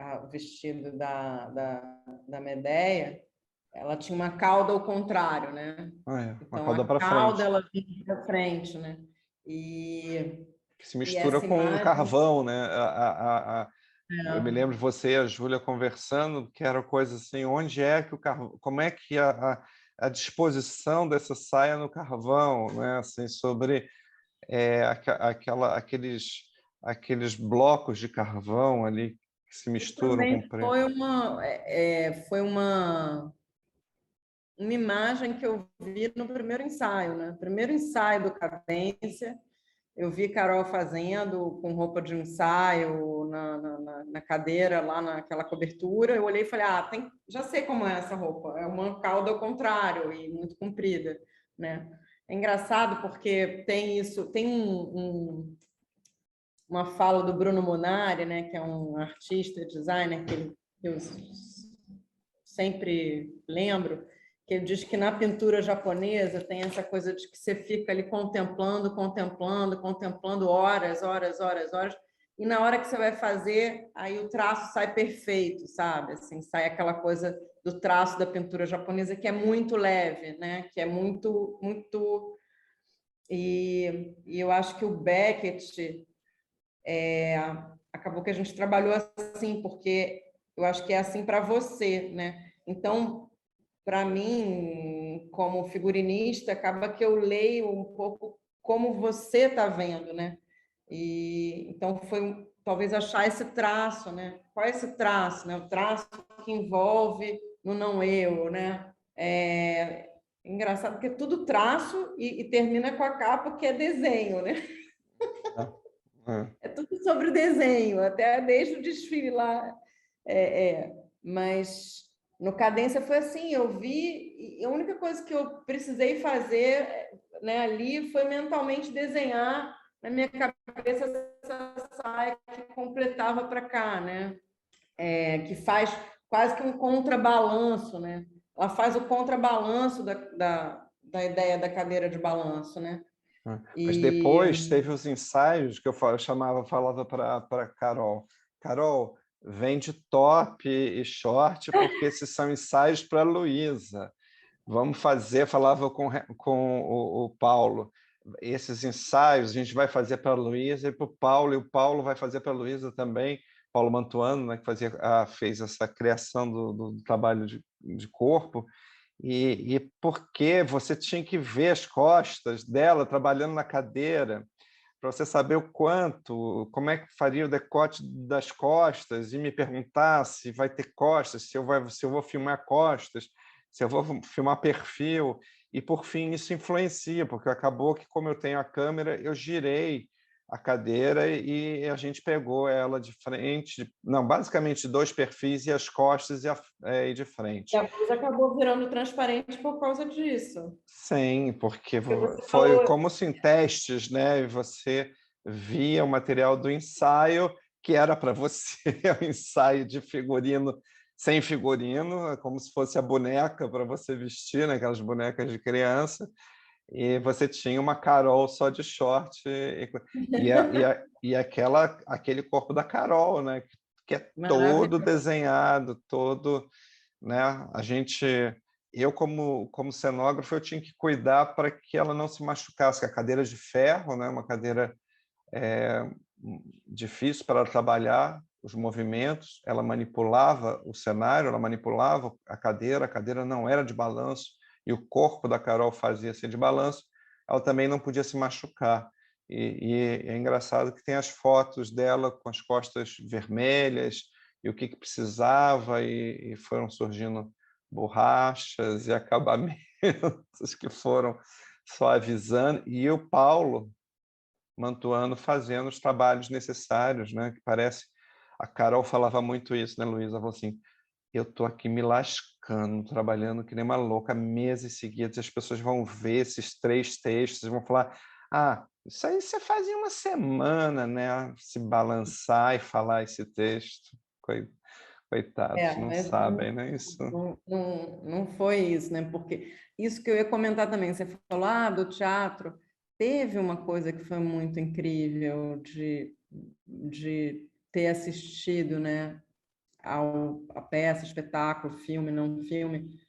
o vestido da Medeia, ela tinha uma cauda ao contrário, né? Uma Então cauda a para cauda frente, ela vinha para frente, né? E, que se e mistura essa com imagem carvão, né? Eu me é, lembro de você e a Júlia conversando, que era coisa assim, onde é que o carvão, como é que a disposição dessa saia no carvão, né? Assim, sobre aqueles blocos de carvão ali que se e misturam com também o preto. foi uma imagem que eu vi no primeiro ensaio, né? Primeiro ensaio do Cadência, eu vi Carol fazendo com roupa de ensaio na cadeira, lá naquela cobertura. Eu olhei e falei, já sei como é essa roupa. É uma cauda ao contrário e muito comprida, né? É engraçado porque tem isso, tem uma fala do Bruno Munari, né? Que é um artista, designer que eu sempre lembro, que ele diz que na pintura japonesa tem essa coisa de que você fica ali contemplando, contemplando, contemplando horas, horas, horas, horas, e na hora que você vai fazer, aí o traço sai perfeito, sabe? Assim, sai aquela coisa do traço da pintura japonesa que é muito leve, né? Que é muito, muito... E eu acho que o Beckett acabou que a gente trabalhou assim, porque eu acho que é assim para você, né? Então, para mim, como figurinista, acaba que eu leio um pouco como você está vendo, né? E então foi talvez achar esse traço, né? Qual é esse traço, né? O traço que envolve no não eu, né? É engraçado porque é tudo traço e termina com a capa que é desenho, né? Né? É. É tudo sobre desenho, até desde o desfile lá. Mas no Cadência foi assim, eu vi, e a única coisa que eu precisei fazer, né, ali foi mentalmente desenhar na minha cabeça essa saia que completava para cá, né? Que faz quase que um contrabalanço, né? Ela faz o contrabalanço da ideia da cadeira de balanço, né? Mas E depois teve os ensaios que eu falava para Carol. Carol, vende top e short, porque esses são ensaios para a Luísa. Vamos fazer, falava com o Paulo, esses ensaios a gente vai fazer para a Luísa e para o Paulo, e o Paulo vai fazer para a Luísa também, Paulo Mantuano, né, que fez essa criação do trabalho de corpo, e porque você tinha que ver as costas dela trabalhando na cadeira, para você saber o quanto, como é que faria o decote das costas, e me perguntar se vai ter costas, se eu vou filmar costas, se eu vou filmar perfil, e por fim isso influencia, porque acabou que, como eu tenho a câmera, eu girei a cadeira e a gente pegou ela de frente, não, basicamente dois perfis, e as costas e de frente. a blusa acabou virando transparente por causa disso. Sim, porque Porque você foi falou, como se em testes, né? E você via o material do ensaio, que era para você, o ensaio de figurino sem figurino, como se fosse a boneca para você vestir, né? Aquelas bonecas de criança, e você tinha uma Carol só de short aquele corpo da Carol, né? Que é todo maravilhoso. desenhado, todo, né? Eu como cenógrafo, eu tinha que cuidar para que ela não se machucasse, que a cadeira de ferro, né? Uma cadeira é, difícil para ela trabalhar os movimentos, ela manipulava o cenário, ela manipulava a cadeira não era de balanço, e o corpo da Carol fazia ser de balanço, ela também não podia se machucar. E é engraçado que tem as fotos dela com as costas vermelhas, e o que precisava, e foram surgindo borrachas e acabamentos que foram só avisando, e o Paulo Mantuano fazendo os trabalhos necessários, né? Que parece... A Carol falava muito isso, né, Luísa? Ela falou assim, eu estou aqui me lascando, trabalhando que nem uma louca, meses seguidos, as pessoas vão ver esses 3 textos, vão falar, isso aí você faz em uma semana, né? Se balançar e falar esse texto. Coitados, não Mas sabem, né? Isso. não foi isso, né? Porque isso que eu ia comentar também, você falou, do teatro, teve uma coisa que foi muito incrível de ter assistido, né, a peça, espetáculo, filme, não filme,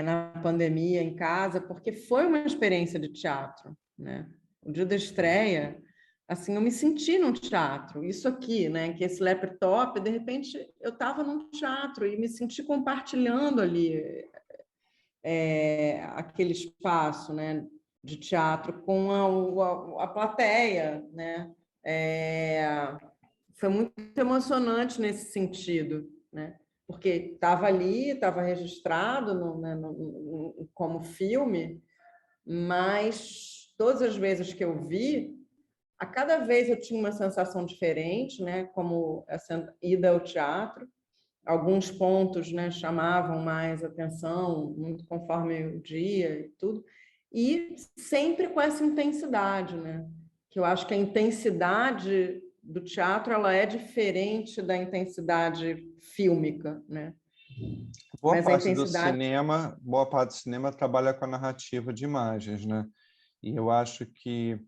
na pandemia, em casa, porque foi uma experiência de teatro, né? O dia da estreia, assim, eu me senti num teatro. Isso aqui, né? Que esse laptop, de repente, eu estava num teatro e me senti compartilhando ali aquele espaço, né? De teatro com a plateia, né? Foi muito emocionante nesse sentido, né? Porque estava ali, estava registrado como filme, mas todas as vezes que eu vi, a cada vez eu tinha uma sensação diferente, né? Como essa ida ao teatro. Alguns pontos, né, chamavam mais atenção, muito conforme o dia e tudo, e sempre com essa intensidade, né? Que eu acho que a intensidade do teatro ela é diferente da intensidade fílmica, né? Boa Mas a parte do intensidade cinema, boa parte do cinema trabalha com a narrativa de imagens, né? E eu acho que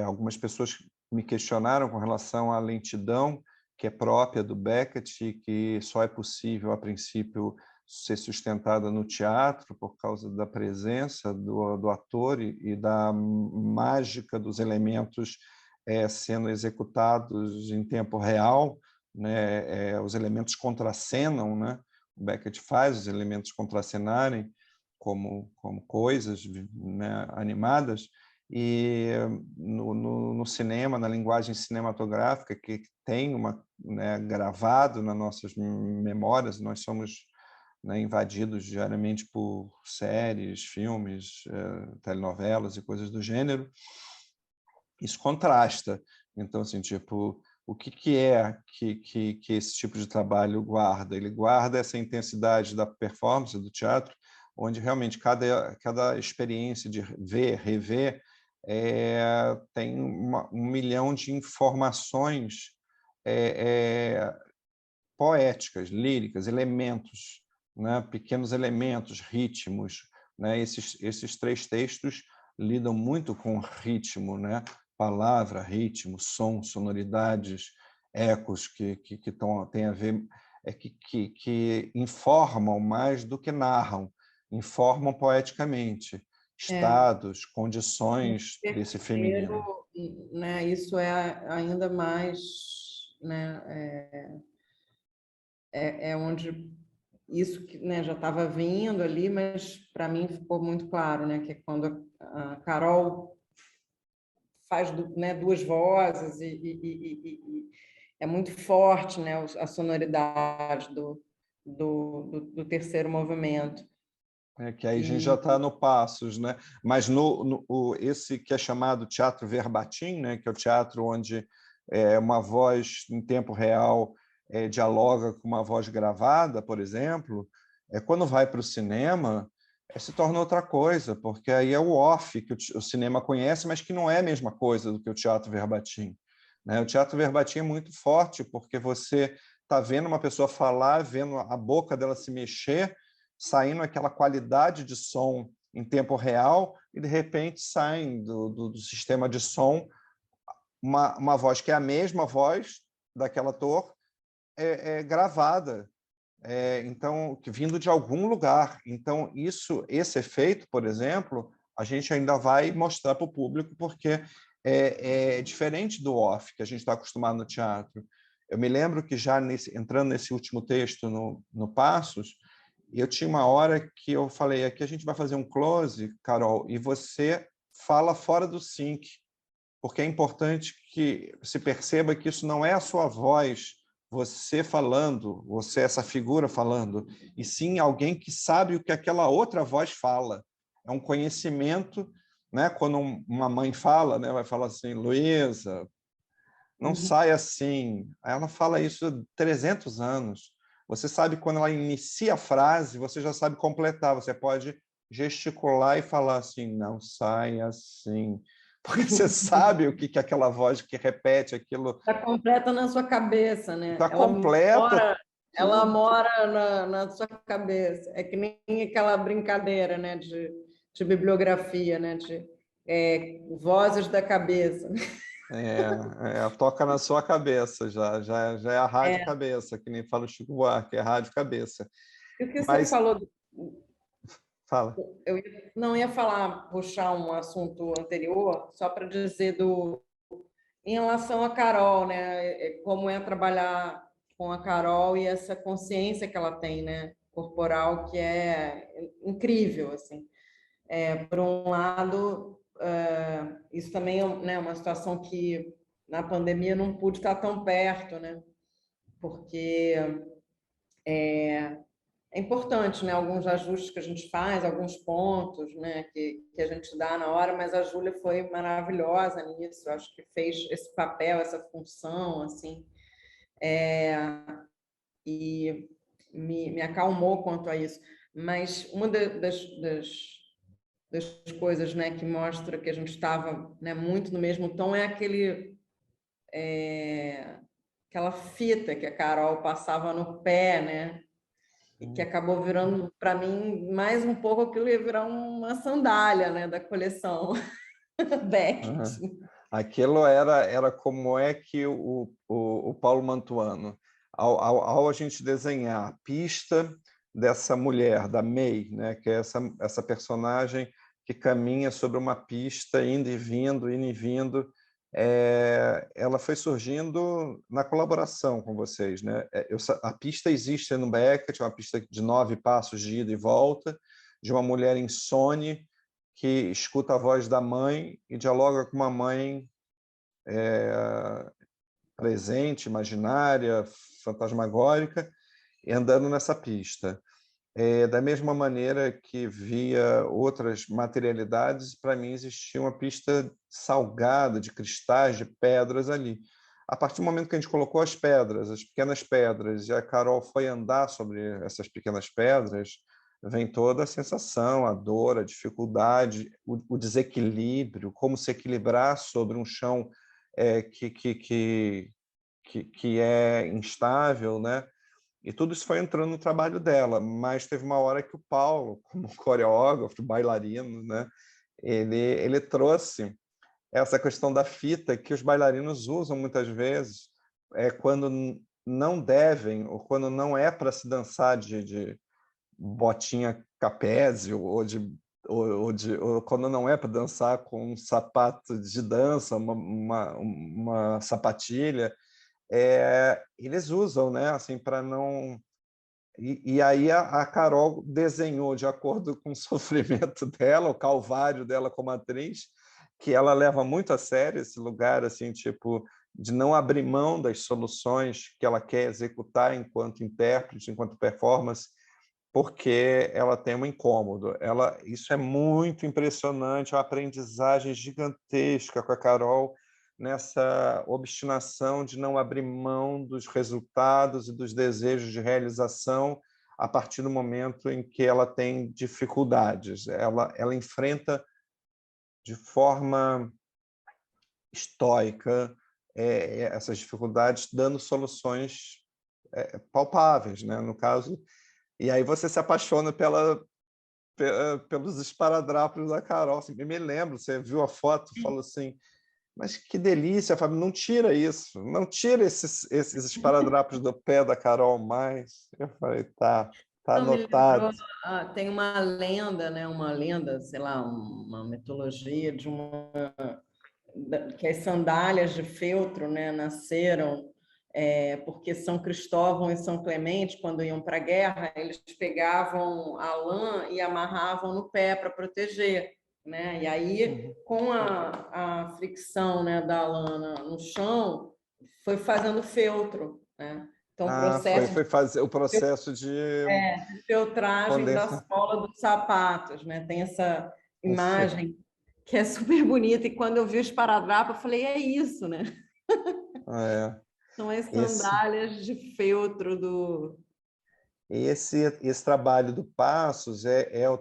algumas pessoas me questionaram com relação à lentidão que é própria do Beckett e que só é possível, a princípio, ser sustentada no teatro por causa da presença do ator e da mágica dos elementos sendo executados em tempo real, né? Os elementos contracenam, né? O Beckett faz os elementos contracenarem como coisas, né, animadas, e no cinema, na linguagem cinematográfica, que tem né, gravado nas nossas memórias, nós somos, né, invadidos diariamente por séries, filmes, telenovelas e coisas do gênero, isso contrasta. Então, assim, tipo, o que é que esse tipo de trabalho guarda? Ele guarda essa intensidade da performance, do teatro, onde realmente cada experiência de ver, rever, tem 1 milhão de informações poéticas, líricas, elementos, né? Pequenos elementos, ritmos. Né? Esses 3 textos lidam muito com ritmo, né? Palavra, ritmo, som, sonoridades, ecos que têm a ver, que informam mais do que narram, informam poeticamente estados, condições desse feminino. né, isso é ainda mais, né, onde isso que, né, já estava vindo ali, mas para mim ficou muito claro, né, que é quando a Carol faz, né, 2 vozes e é muito forte, né, a sonoridade do terceiro movimento. Que aí a gente já está no Passos, né? Mas esse que é chamado teatro verbatim, né? Que é o teatro onde uma voz em tempo real dialoga com uma voz gravada, por exemplo, quando vai para o cinema, se torna outra coisa, porque aí é o off que o cinema conhece, mas que não é a mesma coisa do que o teatro verbatim. Né? O teatro verbatim é muito forte, porque você está vendo uma pessoa falar, vendo a boca dela se mexer, saindo aquela qualidade de som em tempo real e, de repente, saem do sistema de som uma voz que é a mesma voz daquela ator gravada, então vindo de algum lugar. Então, esse efeito, por exemplo, a gente ainda vai mostrar para o público porque é diferente do off que a gente está acostumado no teatro. Eu me lembro que já entrando nesse último texto no Passos, eu tinha uma hora que eu falei, aqui a gente vai fazer um close, Carol, e você fala fora do sync, porque é importante que se perceba que isso não é a sua voz, você falando, você essa figura falando, e sim alguém que sabe o que aquela outra voz fala. é um conhecimento, né? Quando uma mãe fala, né, vai falar assim, Luísa, não sai assim. Ela fala isso há 300 anos. Você sabe quando ela inicia a frase, você já sabe completar. Você pode gesticular e falar assim, não sai assim. Porque você sabe o que é aquela voz que repete aquilo. Está completa na sua cabeça, né? Está completa Ela tudo. mora na sua cabeça. É que nem aquela brincadeira, né, de bibliografia, né, de vozes da cabeça. Toca na sua cabeça, já é a rádio cabeça, que nem fala o Chico Buarque, é a rádio cabeça. E o que você Mas falou, fala. não ia falar, puxar um assunto anterior, só para dizer em relação a Carol, né? Como é trabalhar com a Carol e essa consciência que ela tem, né? Corporal, que é incrível, assim. Por um lado, isso também é, né, uma situação que na pandemia não pude estar tão perto, né? Porque é importante, né? Alguns ajustes que a gente faz, alguns pontos, né? Que a gente dá na hora, mas a Júlia foi maravilhosa nisso. Eu acho que fez esse papel, essa função, assim, e me acalmou quanto a isso. Mas uma das coisas, né, que mostra que a gente estava, né, muito no mesmo tom é aquela fita que a Carol passava no pé, né? E que acabou virando, para mim, mais um pouco aquilo ia virar uma sandália, né, da coleção Beckett. Aquilo era como é que o Paulo Mantuano, ao a gente desenhar a pista dessa mulher, da May, né, que é essa personagem que caminha sobre uma pista, indo e vindo, ela foi surgindo na colaboração com vocês, né? A pista existe no Beckett, é uma pista de 9 passos de ida e volta, de uma mulher insone que escuta a voz da mãe e dialoga com uma mãe presente, imaginária, fantasmagórica, e andando nessa pista. Da mesma maneira que via outras materialidades, para mim existia uma pista salgada de cristais, de pedras ali. A partir do momento que a gente colocou as pedras, as pequenas pedras, e a Carol foi andar sobre essas pequenas pedras, vem toda a sensação, a dor, a dificuldade, o desequilíbrio, como se equilibrar sobre um chão que é instável, né? E tudo isso foi entrando no trabalho dela, mas teve uma hora que o Paulo, como coreógrafo, bailarino, né, ele trouxe essa questão da fita que os bailarinos usam muitas vezes quando não devem ou quando não é para se dançar de botinha capese ou quando não é para dançar com um sapato de dança, uma sapatilha, eles usam, né, assim, para não... E aí a Carol desenhou, de acordo com o sofrimento dela, o calvário dela como atriz, que ela leva muito a sério esse lugar, assim, tipo, de não abrir mão das soluções que ela quer executar enquanto intérprete, enquanto performance, porque ela tem um incômodo. Isso é muito impressionante, uma aprendizagem gigantesca com a Carol, nessa obstinação de não abrir mão dos resultados e dos desejos de realização a partir do momento em que ela tem dificuldades. Ela enfrenta de forma estoica essas dificuldades, dando soluções palpáveis, né? No caso, e aí você se apaixona pelos esparadrapos da Carol. Assim, me lembro, você viu a foto e falou assim, mas que delícia, Fábio, não tira isso, não tira esses esparadrapos do pé da Carol mais. Eu falei, tá Não, me anotado. lembrou, tem uma lenda, né? Uma lenda, sei lá, uma mitologia que as sandálias de feltro, né, nasceram porque São Cristóvão e São Clemente, quando iam para a guerra, eles pegavam a lã e amarravam no pé para proteger, né? E aí, com a fricção, né, da lã no chão, foi fazendo feltro, né? Então, o foi, processo foi fazer o processo de de filtragem da condensa. sola dos sapatos, né? Tem essa imagem que é super bonita, e quando eu vi o esparadrapo, eu falei, é isso, né? É, São as esse, sandálias de feltro do... esse trabalho do Passos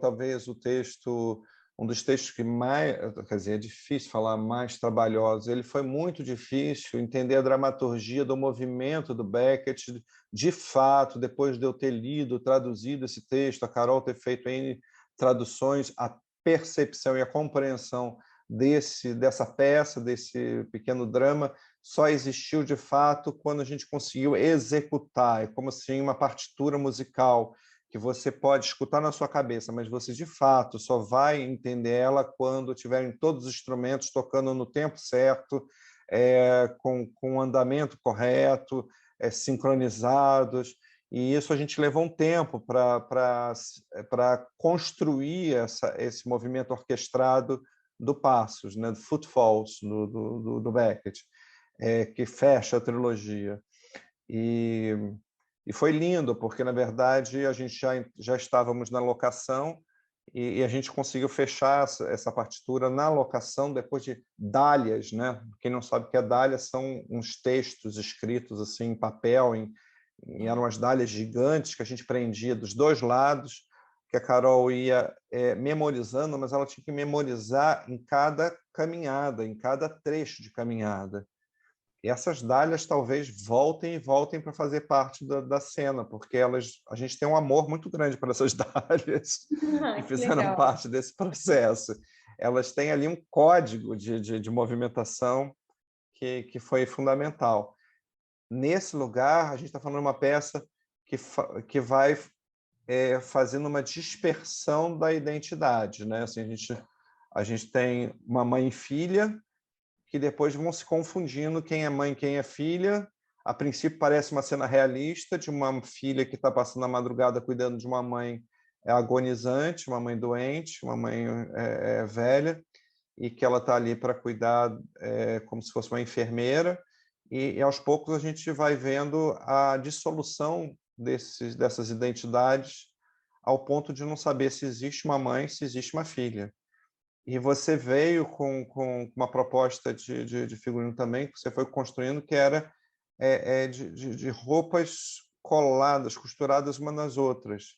talvez o texto, um dos textos que mais, quer dizer, é difícil falar mais trabalhosos. Ele foi muito difícil entender a dramaturgia do movimento do Beckett, de fato, depois de eu ter lido, traduzido esse texto, a Carol ter feito N traduções, a percepção e a compreensão dessa peça, desse pequeno drama, só existiu de fato quando a gente conseguiu executar. É como se uma partitura musical que você pode escutar na sua cabeça, mas você de fato só vai entender ela quando tiverem todos os instrumentos tocando no tempo certo, com o andamento correto, sincronizados. E isso a gente levou um tempo para construir esse movimento orquestrado do Passos, né, do Footfalls, do Beckett, que fecha a trilogia. E foi lindo, porque, na verdade, a gente já estávamos na locação e a gente conseguiu fechar essa partitura na locação depois de dálias, né? Quem não sabe o que é dália, são uns textos escritos assim, em papel, eram as dálias gigantes que a gente prendia dos dois lados, que a Carol ia memorizando, mas ela tinha que memorizar em cada caminhada, em cada trecho de caminhada. E essas dálias talvez voltem e voltem para fazer parte da cena, porque a gente tem um amor muito grande para essas dálias que Que fizeram legal. parte desse processo. Elas têm ali um código de movimentação que foi fundamental. Nesse lugar, a gente está falando de uma peça que vai fazendo uma dispersão da identidade, né? Assim, a gente tem uma mãe e filha, que depois vão se confundindo quem é mãe e quem é filha. A princípio parece uma cena realista de uma filha que está passando a madrugada cuidando de uma mãe agonizante, uma mãe doente, uma mãe velha, e que ela está ali para cuidar como se fosse uma enfermeira. E aos poucos a gente vai vendo a dissolução dessas identidades ao ponto de não saber se existe uma mãe, se existe uma filha. E você veio com uma proposta de figurino também, que você foi construindo, que era de roupas coladas, costuradas umas nas outras.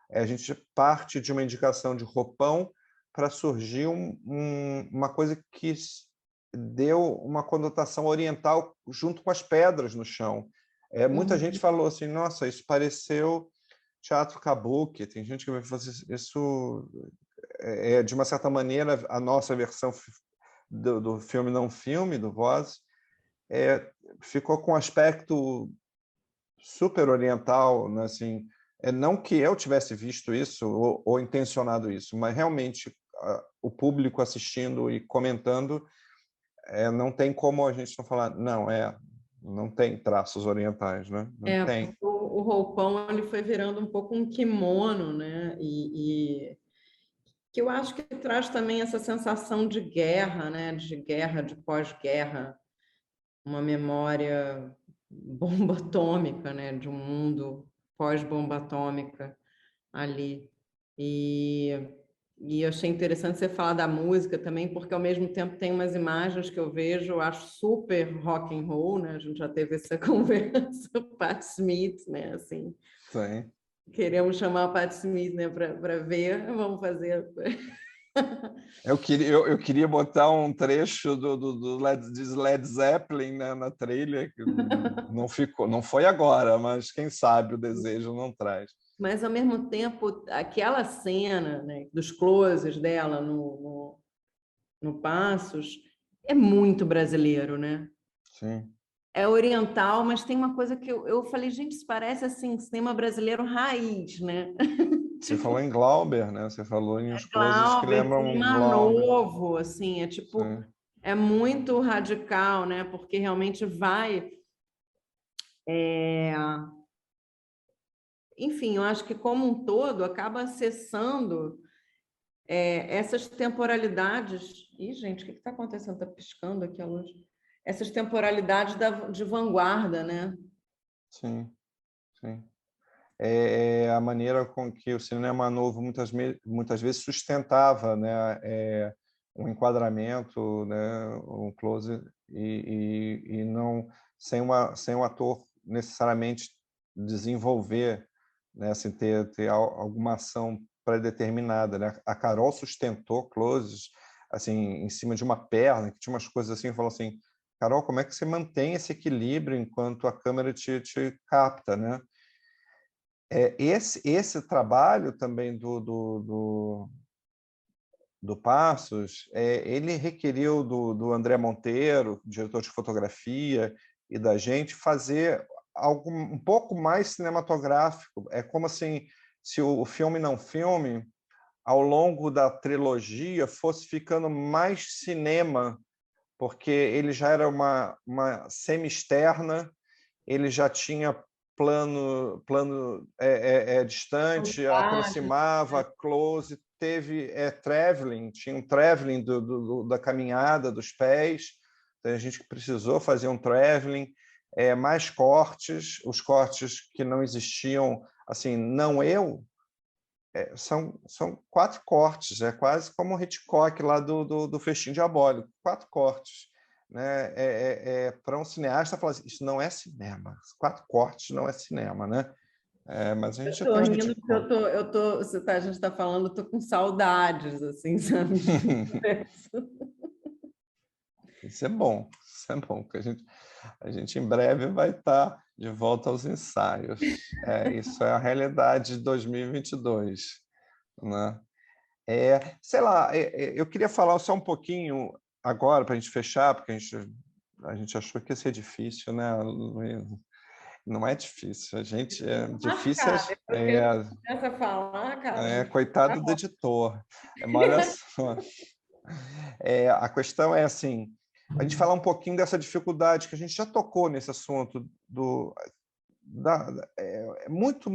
A gente parte de uma indicação de roupão para surgir uma coisa que deu uma conotação oriental junto com as pedras no chão. Muita gente falou assim, nossa, isso pareceu teatro kabuki. Tem gente que vai fazer isso... de uma certa maneira, a nossa versão do filme não filme, do Voz, ficou com um aspecto super oriental, né? Assim, não que eu tivesse visto isso ou intencionado isso, mas realmente o público assistindo e comentando, não tem como a gente não falar, não tem traços orientais, né? Não tem. O roupão ele foi virando um pouco um kimono, né? E que eu acho que traz também essa sensação de guerra, né? De guerra, de pós-guerra, uma memória bomba atômica, né? De um mundo pós-bomba atômica ali. E eu achei interessante você falar da música também, porque ao mesmo tempo tem umas imagens que eu vejo, eu acho super rock and roll, né? A gente já teve essa conversa, Pat Smith, né? Assim, Tem. queremos chamar a Pat Smith, né, para ver, vamos fazer. Eu queria botar um trecho de Led Zeppelin, né, na trilha, que não ficou, não foi agora, mas quem sabe o desejo não traz. Mas, ao mesmo tempo, aquela cena, né, dos closes dela no Passos é muito brasileiro, né? Sim. É oriental, mas tem uma coisa que eu falei, gente, isso parece assim, cinema brasileiro raiz, né? Você Tipo, falou em Glauber, né? Você falou em uns closes que Glauber, lembram cinema Glauber. novo, assim, é tipo, Sim. é muito radical, né? Porque realmente vai. Enfim, eu acho que como um todo acaba acessando essas temporalidades. Ih, gente, o que está acontecendo? Está piscando aqui a luz. Essas temporalidades de vanguarda, né? Sim. sim. É a maneira com que o cinema novo muitas vezes sustentava, né, um enquadramento, né, um close e não sem o ator necessariamente desenvolver, né, assim, ter alguma ação pré-determinada, né? A Carol sustentou closes assim em cima de uma perna, que tinha umas coisas assim, falou assim, Carol, como é que você mantém esse equilíbrio enquanto a câmera te capta, né? Esse trabalho também do Passos, ele requeriu do André Monteiro, diretor de fotografia, e da gente fazer algo um pouco mais cinematográfico. É como assim, se o filme não filme, ao longo da trilogia, fosse ficando mais cinema, porque ele já era uma semi-externa, ele já tinha plano distante, aproximava, close, teve traveling, tinha um traveling da caminhada dos pés, então a gente precisou fazer um traveling, mais cortes, os cortes que não existiam, assim, não eu, são 4 cortes, é quase como o Hitchcock lá do Festim Diabólico, 4 cortes. Né? Para um cineasta falar assim, isso não é cinema, 4 cortes não é cinema, né? Mas a gente já Estou tem o rindo porque Hitchcock. a gente está falando, estou com saudades, assim, sabe? Isso é bom, porque a gente em breve vai estar de volta aos ensaios. Isso é a realidade de 2022, né? Sei lá, eu queria falar só um pouquinho agora para a gente fechar, porque a gente achou que ia ser difícil, né, Luísa? Não é difícil, a gente difícil Marcar, depois que a gente começa a falar, cara, a gente tá coitado do bom. editor. Mas olha só, a questão é assim, a gente falar um pouquinho dessa dificuldade que a gente já tocou nesse assunto muito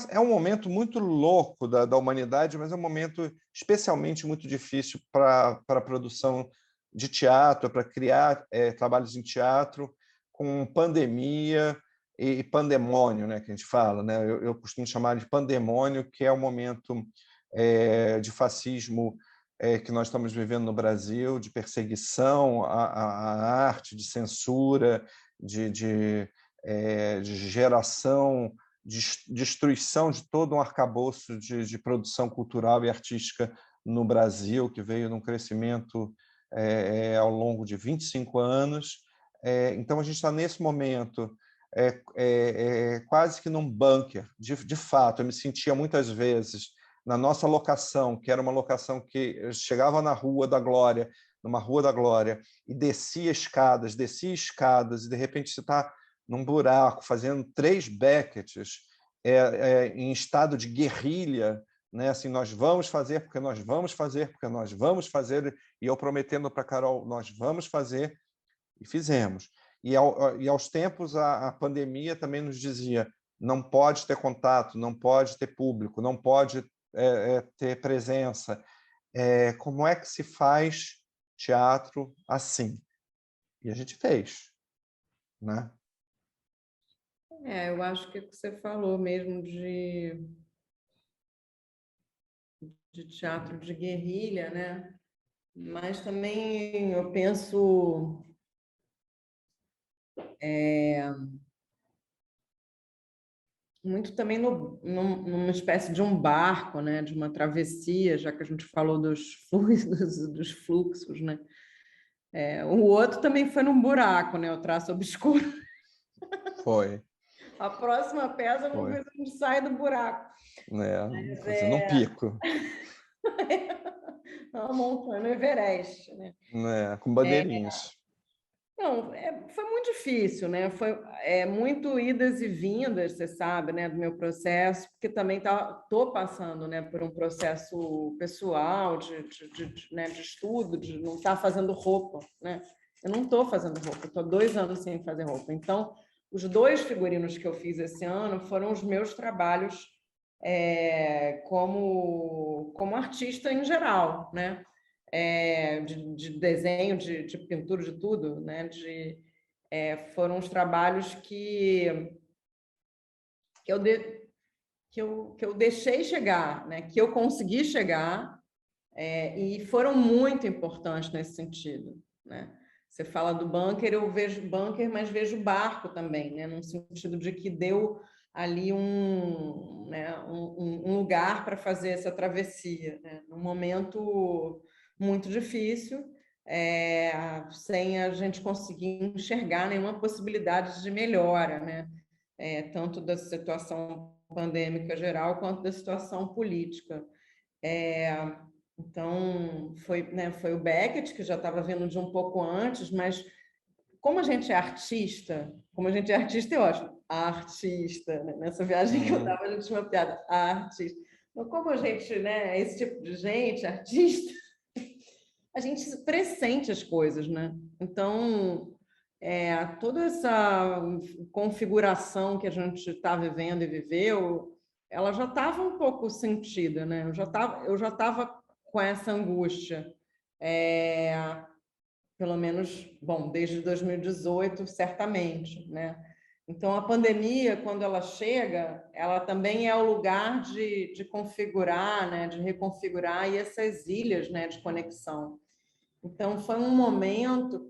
é um momento muito louco da humanidade, mas é um momento especialmente muito difícil para a produção de teatro, para criar trabalhos em teatro, com pandemia e pandemônio, né, que a gente fala, né? Eu costumo chamar de pandemônio, que é o momento de fascismo que nós estamos vivendo no Brasil, de perseguição à arte, de censura, de geração, de destruição de todo um arcabouço de produção cultural e artística no Brasil, que veio num crescimento ao longo de 25 anos. Então, a gente está nesse momento quase que num bunker, de fato. Eu me sentia muitas vezes na nossa locação, que era uma locação que eu chegava na Rua da Glória, numa Rua da Glória, e descia escadas, e de repente você está num buraco, fazendo 3 Beckets, em estado de guerrilha, né? Assim, nós vamos fazer, porque nós vamos fazer, porque nós vamos fazer, e eu prometendo para a Carol, nós vamos fazer, e fizemos. E aos tempos, a pandemia também nos dizia, não pode ter contato, não pode ter público, não pode ter presença. Como é que se faz teatro assim? E a gente fez, né? Eu acho que o que você falou mesmo de teatro de guerrilha, né? Mas também eu penso muito também numa espécie de um barco, né? De uma travessia, já que a gente falou dos fluidos, dos fluxos, né? O outro também foi num buraco, né? O traço obscuro. Foi, A próxima peça, vamos foi. ver se a gente sai do buraco. Né? Mas Fazendo um pico, uma montanha no Everest, né? né? Com bandeirinhas. Não, foi muito difícil, né? Foi muito idas e vindas, você sabe, né, do meu processo, porque também estou passando, né, por um processo pessoal né, de estudo, de não estar fazendo roupa, né? Eu não estou fazendo roupa, estou 2 anos sem fazer roupa. Então, os 2 figurinos que eu fiz esse ano foram os meus trabalhos como artista em geral, né? De desenho, de pintura, de tudo, né? Foram os trabalhos que que eu deixei chegar, né? Que eu consegui chegar, e foram muito importantes nesse sentido, né? Você fala do bunker, eu vejo bunker, mas vejo barco também, né? No sentido de que deu ali um lugar para fazer essa travessia, né? Num momento muito difícil, sem a gente conseguir enxergar nenhuma possibilidade de melhora, né? Tanto da situação pandêmica geral quanto da situação política. Então, foi o Beckett, que já estava vindo de um pouco antes, mas como a gente é artista, eu acho, artista, né? Nessa viagem que eu estava, a gente tinha uma piada, artista. Então, como a gente, né, é esse tipo de gente, artista, a gente pressente as coisas, né? Então, toda essa configuração que a gente está vivendo e viveu, ela já estava um pouco sentida, né? Eu já estava com essa angústia. Pelo menos, bom, desde 2018, certamente, né? Então, a pandemia, quando ela chega, ela também é o lugar de configurar, né? De reconfigurar e essas ilhas, né? De conexão. Então, foi um momento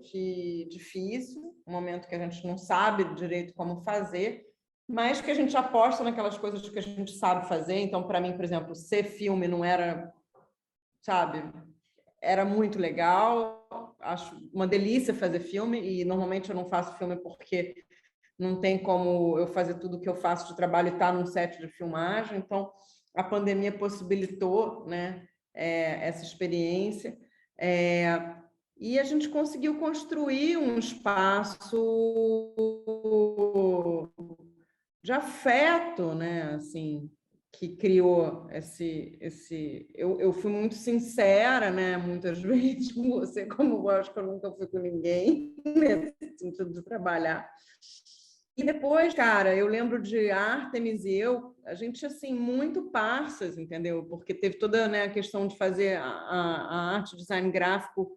difícil, um momento que a gente não sabe direito como fazer, mas que a gente aposta naquelas coisas que a gente sabe fazer. Então, para mim, por exemplo, ser filme não era, sabe, era muito legal, acho uma delícia fazer filme, e normalmente eu não faço filme porque não tem como eu fazer tudo o que eu faço de trabalho e estar num set de filmagem. Então, a pandemia possibilitou, né, essa experiência. E a gente conseguiu construir um espaço de afeto, né, assim, que criou eu fui muito sincera, né, muitas vezes com você, como eu acho que eu nunca fui com ninguém, nesse sentido de trabalhar. E depois, cara, eu lembro de Ártemis e eu, a gente, assim, muito parças, entendeu? Porque teve toda, né, a questão de fazer a arte, design gráfico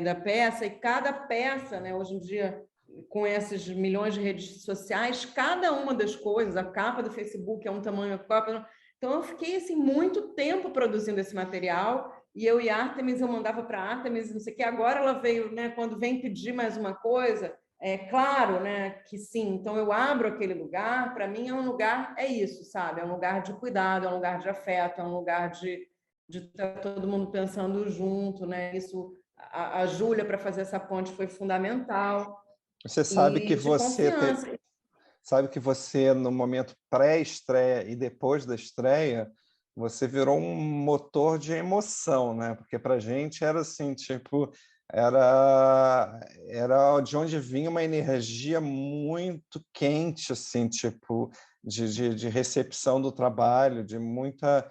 da peça, e cada peça, né, hoje em dia, com esses milhões de redes sociais, cada uma das coisas, a capa do Facebook é um tamanho, a capa... Então, eu fiquei, assim, muito tempo produzindo esse material, e eu e Ártemis, eu mandava para Ártemis, não sei o que, agora ela veio, né, quando vem pedir mais uma coisa... claro, né, que sim. Então eu abro aquele lugar, para mim é um lugar, é isso, sabe? É um lugar de cuidado, é um lugar de afeto, é um lugar de estar todo mundo pensando junto, né? Isso, a Júlia para fazer essa ponte foi fundamental, Você sabe que e de confiança. sabe que você no momento pré-estreia e depois da estreia, você virou um motor de emoção, né? Porque para a gente era assim, tipo, era de onde vinha uma energia muito quente, assim, tipo, de recepção do trabalho, de muita...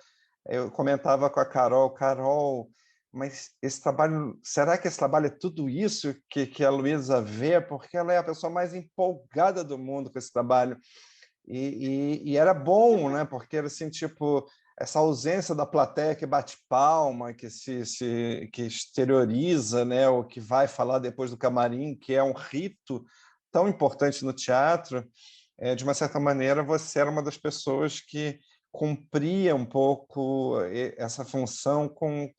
Eu comentava com a Carol, mas esse trabalho, será que esse trabalho é tudo isso que a Luísa vê? Porque ela é a pessoa mais empolgada do mundo com esse trabalho. E era bom, né? Porque era assim, tipo, essa ausência da plateia que bate palma, que exterioriza, né? O que vai falar depois do camarim, que é um rito tão importante no teatro. De uma certa maneira, você era uma das pessoas que cumpria um pouco essa função com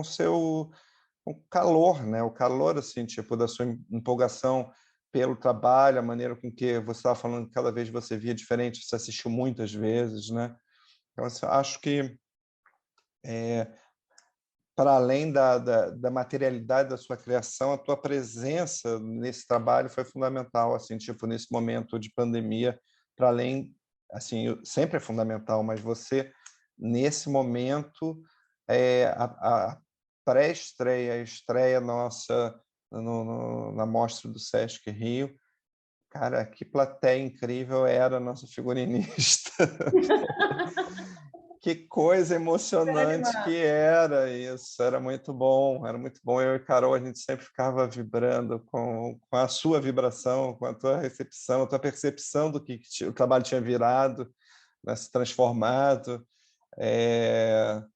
seu calor, né? O calor assim, tipo, da sua empolgação pelo trabalho, a maneira com que você estava falando, que cada vez você via diferente, você assistiu muitas vezes, né? Então, assim, acho que para além da materialidade da sua criação, a tua presença nesse trabalho foi fundamental, assim, tipo, nesse momento de pandemia, para além, assim, sempre é fundamental, mas você, nesse momento, a pré-estreia, a estreia nossa na Mostra do Sesc Rio, cara, que plateia incrível era a nossa figurinista. Que coisa emocionante que era isso, era muito bom, era muito bom. Eu e Carol, a gente sempre ficava vibrando com a sua vibração, com a tua recepção, a tua percepção do que o trabalho tinha virado, né, se transformado.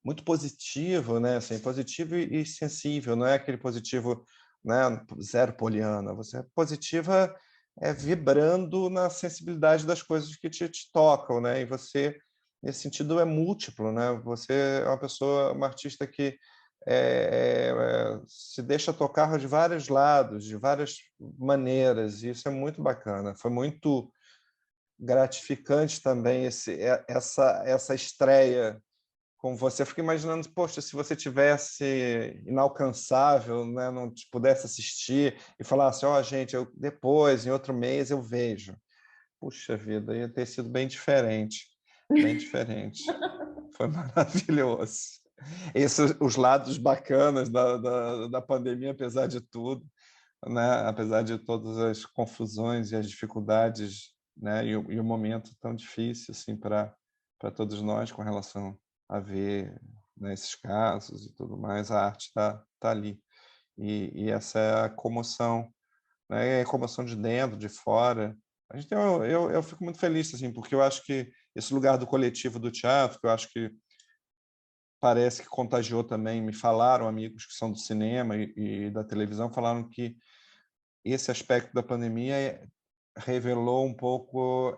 Muito positivo, né? Assim, positivo e sensível, não é aquele positivo, né, zero poliana, você é positiva vibrando na sensibilidade das coisas que te tocam, né? E você, nesse sentido, é múltiplo, né? Você é uma pessoa, uma artista que se deixa tocar de vários lados, de várias maneiras, e isso é muito bacana. Foi muito gratificante também essa estreia com você. Eu fico imaginando, poxa, se você tivesse inalcançável, né, não te pudesse assistir e falasse, ó, gente, eu depois, em outro mês, eu vejo. Puxa vida, ia ter sido bem diferente, bem diferente. Foi maravilhoso. Esses os lados bacanas da pandemia, apesar de tudo, né? Apesar de todas as confusões e as dificuldades, né? E o momento tão difícil assim para todos nós com relação a ver, né, esses casos e tudo mais, a arte tá ali. E essa é a comoção, né? É a comoção de dentro, de fora. A gente eu fico muito feliz assim, porque eu acho que esse lugar do coletivo do teatro, que eu acho que parece que contagiou também, me falaram amigos que são do cinema e da televisão, falaram que esse aspecto da pandemia revelou um pouco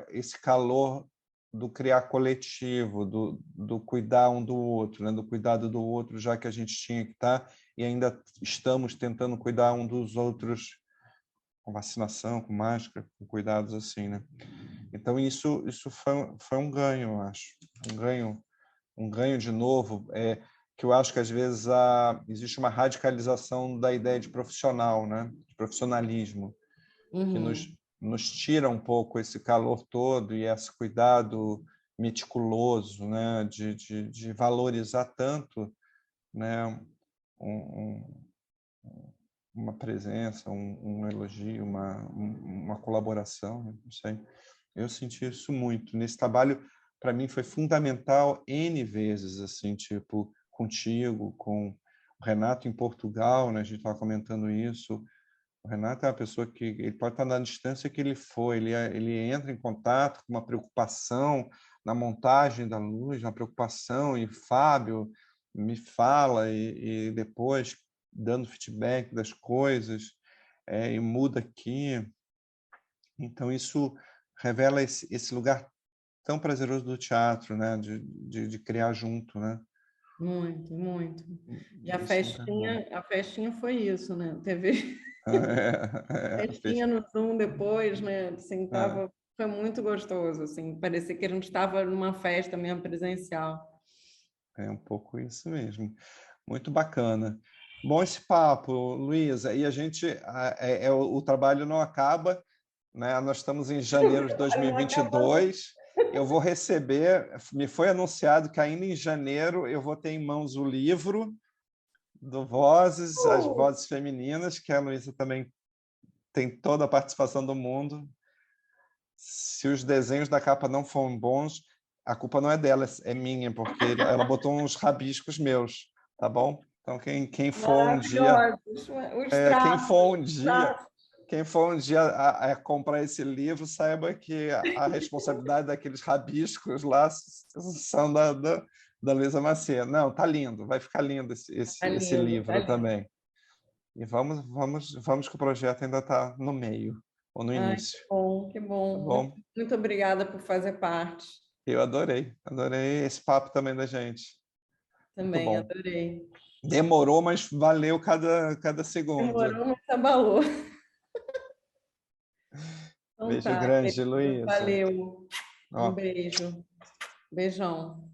esse calor do criar coletivo, do cuidar um do outro, né? Do cuidado do outro, já que a gente tinha que estar e ainda estamos tentando cuidar um dos outros com vacinação, com máscara, com cuidados assim, né? Então isso foi um ganho, eu acho, um ganho de novo, que eu acho que às vezes existe uma radicalização da ideia de profissional, né? De profissionalismo, que nos tira um pouco esse calor todo e esse cuidado meticuloso, né? De valorizar tanto, né? Um, uma presença, um elogio, uma colaboração, né? Não sei. Eu senti isso muito nesse trabalho. Para mim foi fundamental N vezes, assim, tipo, contigo, com o Renato em Portugal, né? A gente estava comentando isso. O Renato é uma pessoa que ele pode estar na distância que ele for, ele entra em contato com uma preocupação na montagem da luz, uma preocupação, e Fábio me fala e depois dando feedback das coisas, e muda aqui. Então isso revela esse lugar tão prazeroso do teatro, né? De criar junto, né? Muito, muito. E Esse lugar é bom. a festinha foi isso, né? Teve Fez, festinha no Zoom depois, né? Assim, é, foi muito gostoso, assim, parecia que a gente estava numa festa mesmo presencial. é um pouco isso mesmo. Muito bacana. Bom esse papo, Luísa. E a gente, o trabalho não acaba, né? Nós estamos em janeiro de Não acaba. 2022. Eu vou receber, me foi anunciado que ainda em janeiro eu vou ter em mãos o livro do Vozes, as vozes femininas, que a Luísa também tem toda a participação do mundo. Se os desenhos da capa não foram bons, a culpa não é dela, é minha, porque ela botou uns rabiscos meus, tá bom? Então quem for um dia, Maravilhosos. Os quem traços, for um os dia, traços. quem for um dia a comprar esse livro, saiba que a responsabilidade daqueles rabiscos lá são da Luísa Macedo. Não, tá lindo, vai ficar lindo Tá esse lindo, tá livro lindo. também. E vamos que o projeto ainda está no meio ou no Ai, que início, bom, que tá bom. Muito, bom? muito obrigada por fazer parte. Eu adorei esse papo também da gente. Muito Também bom. adorei. Demorou, mas valeu cada segundo. Demorou, mas abalou. Então Beijo tá, grande, querido. Luísa. Valeu. Um Ó. beijo. Beijão.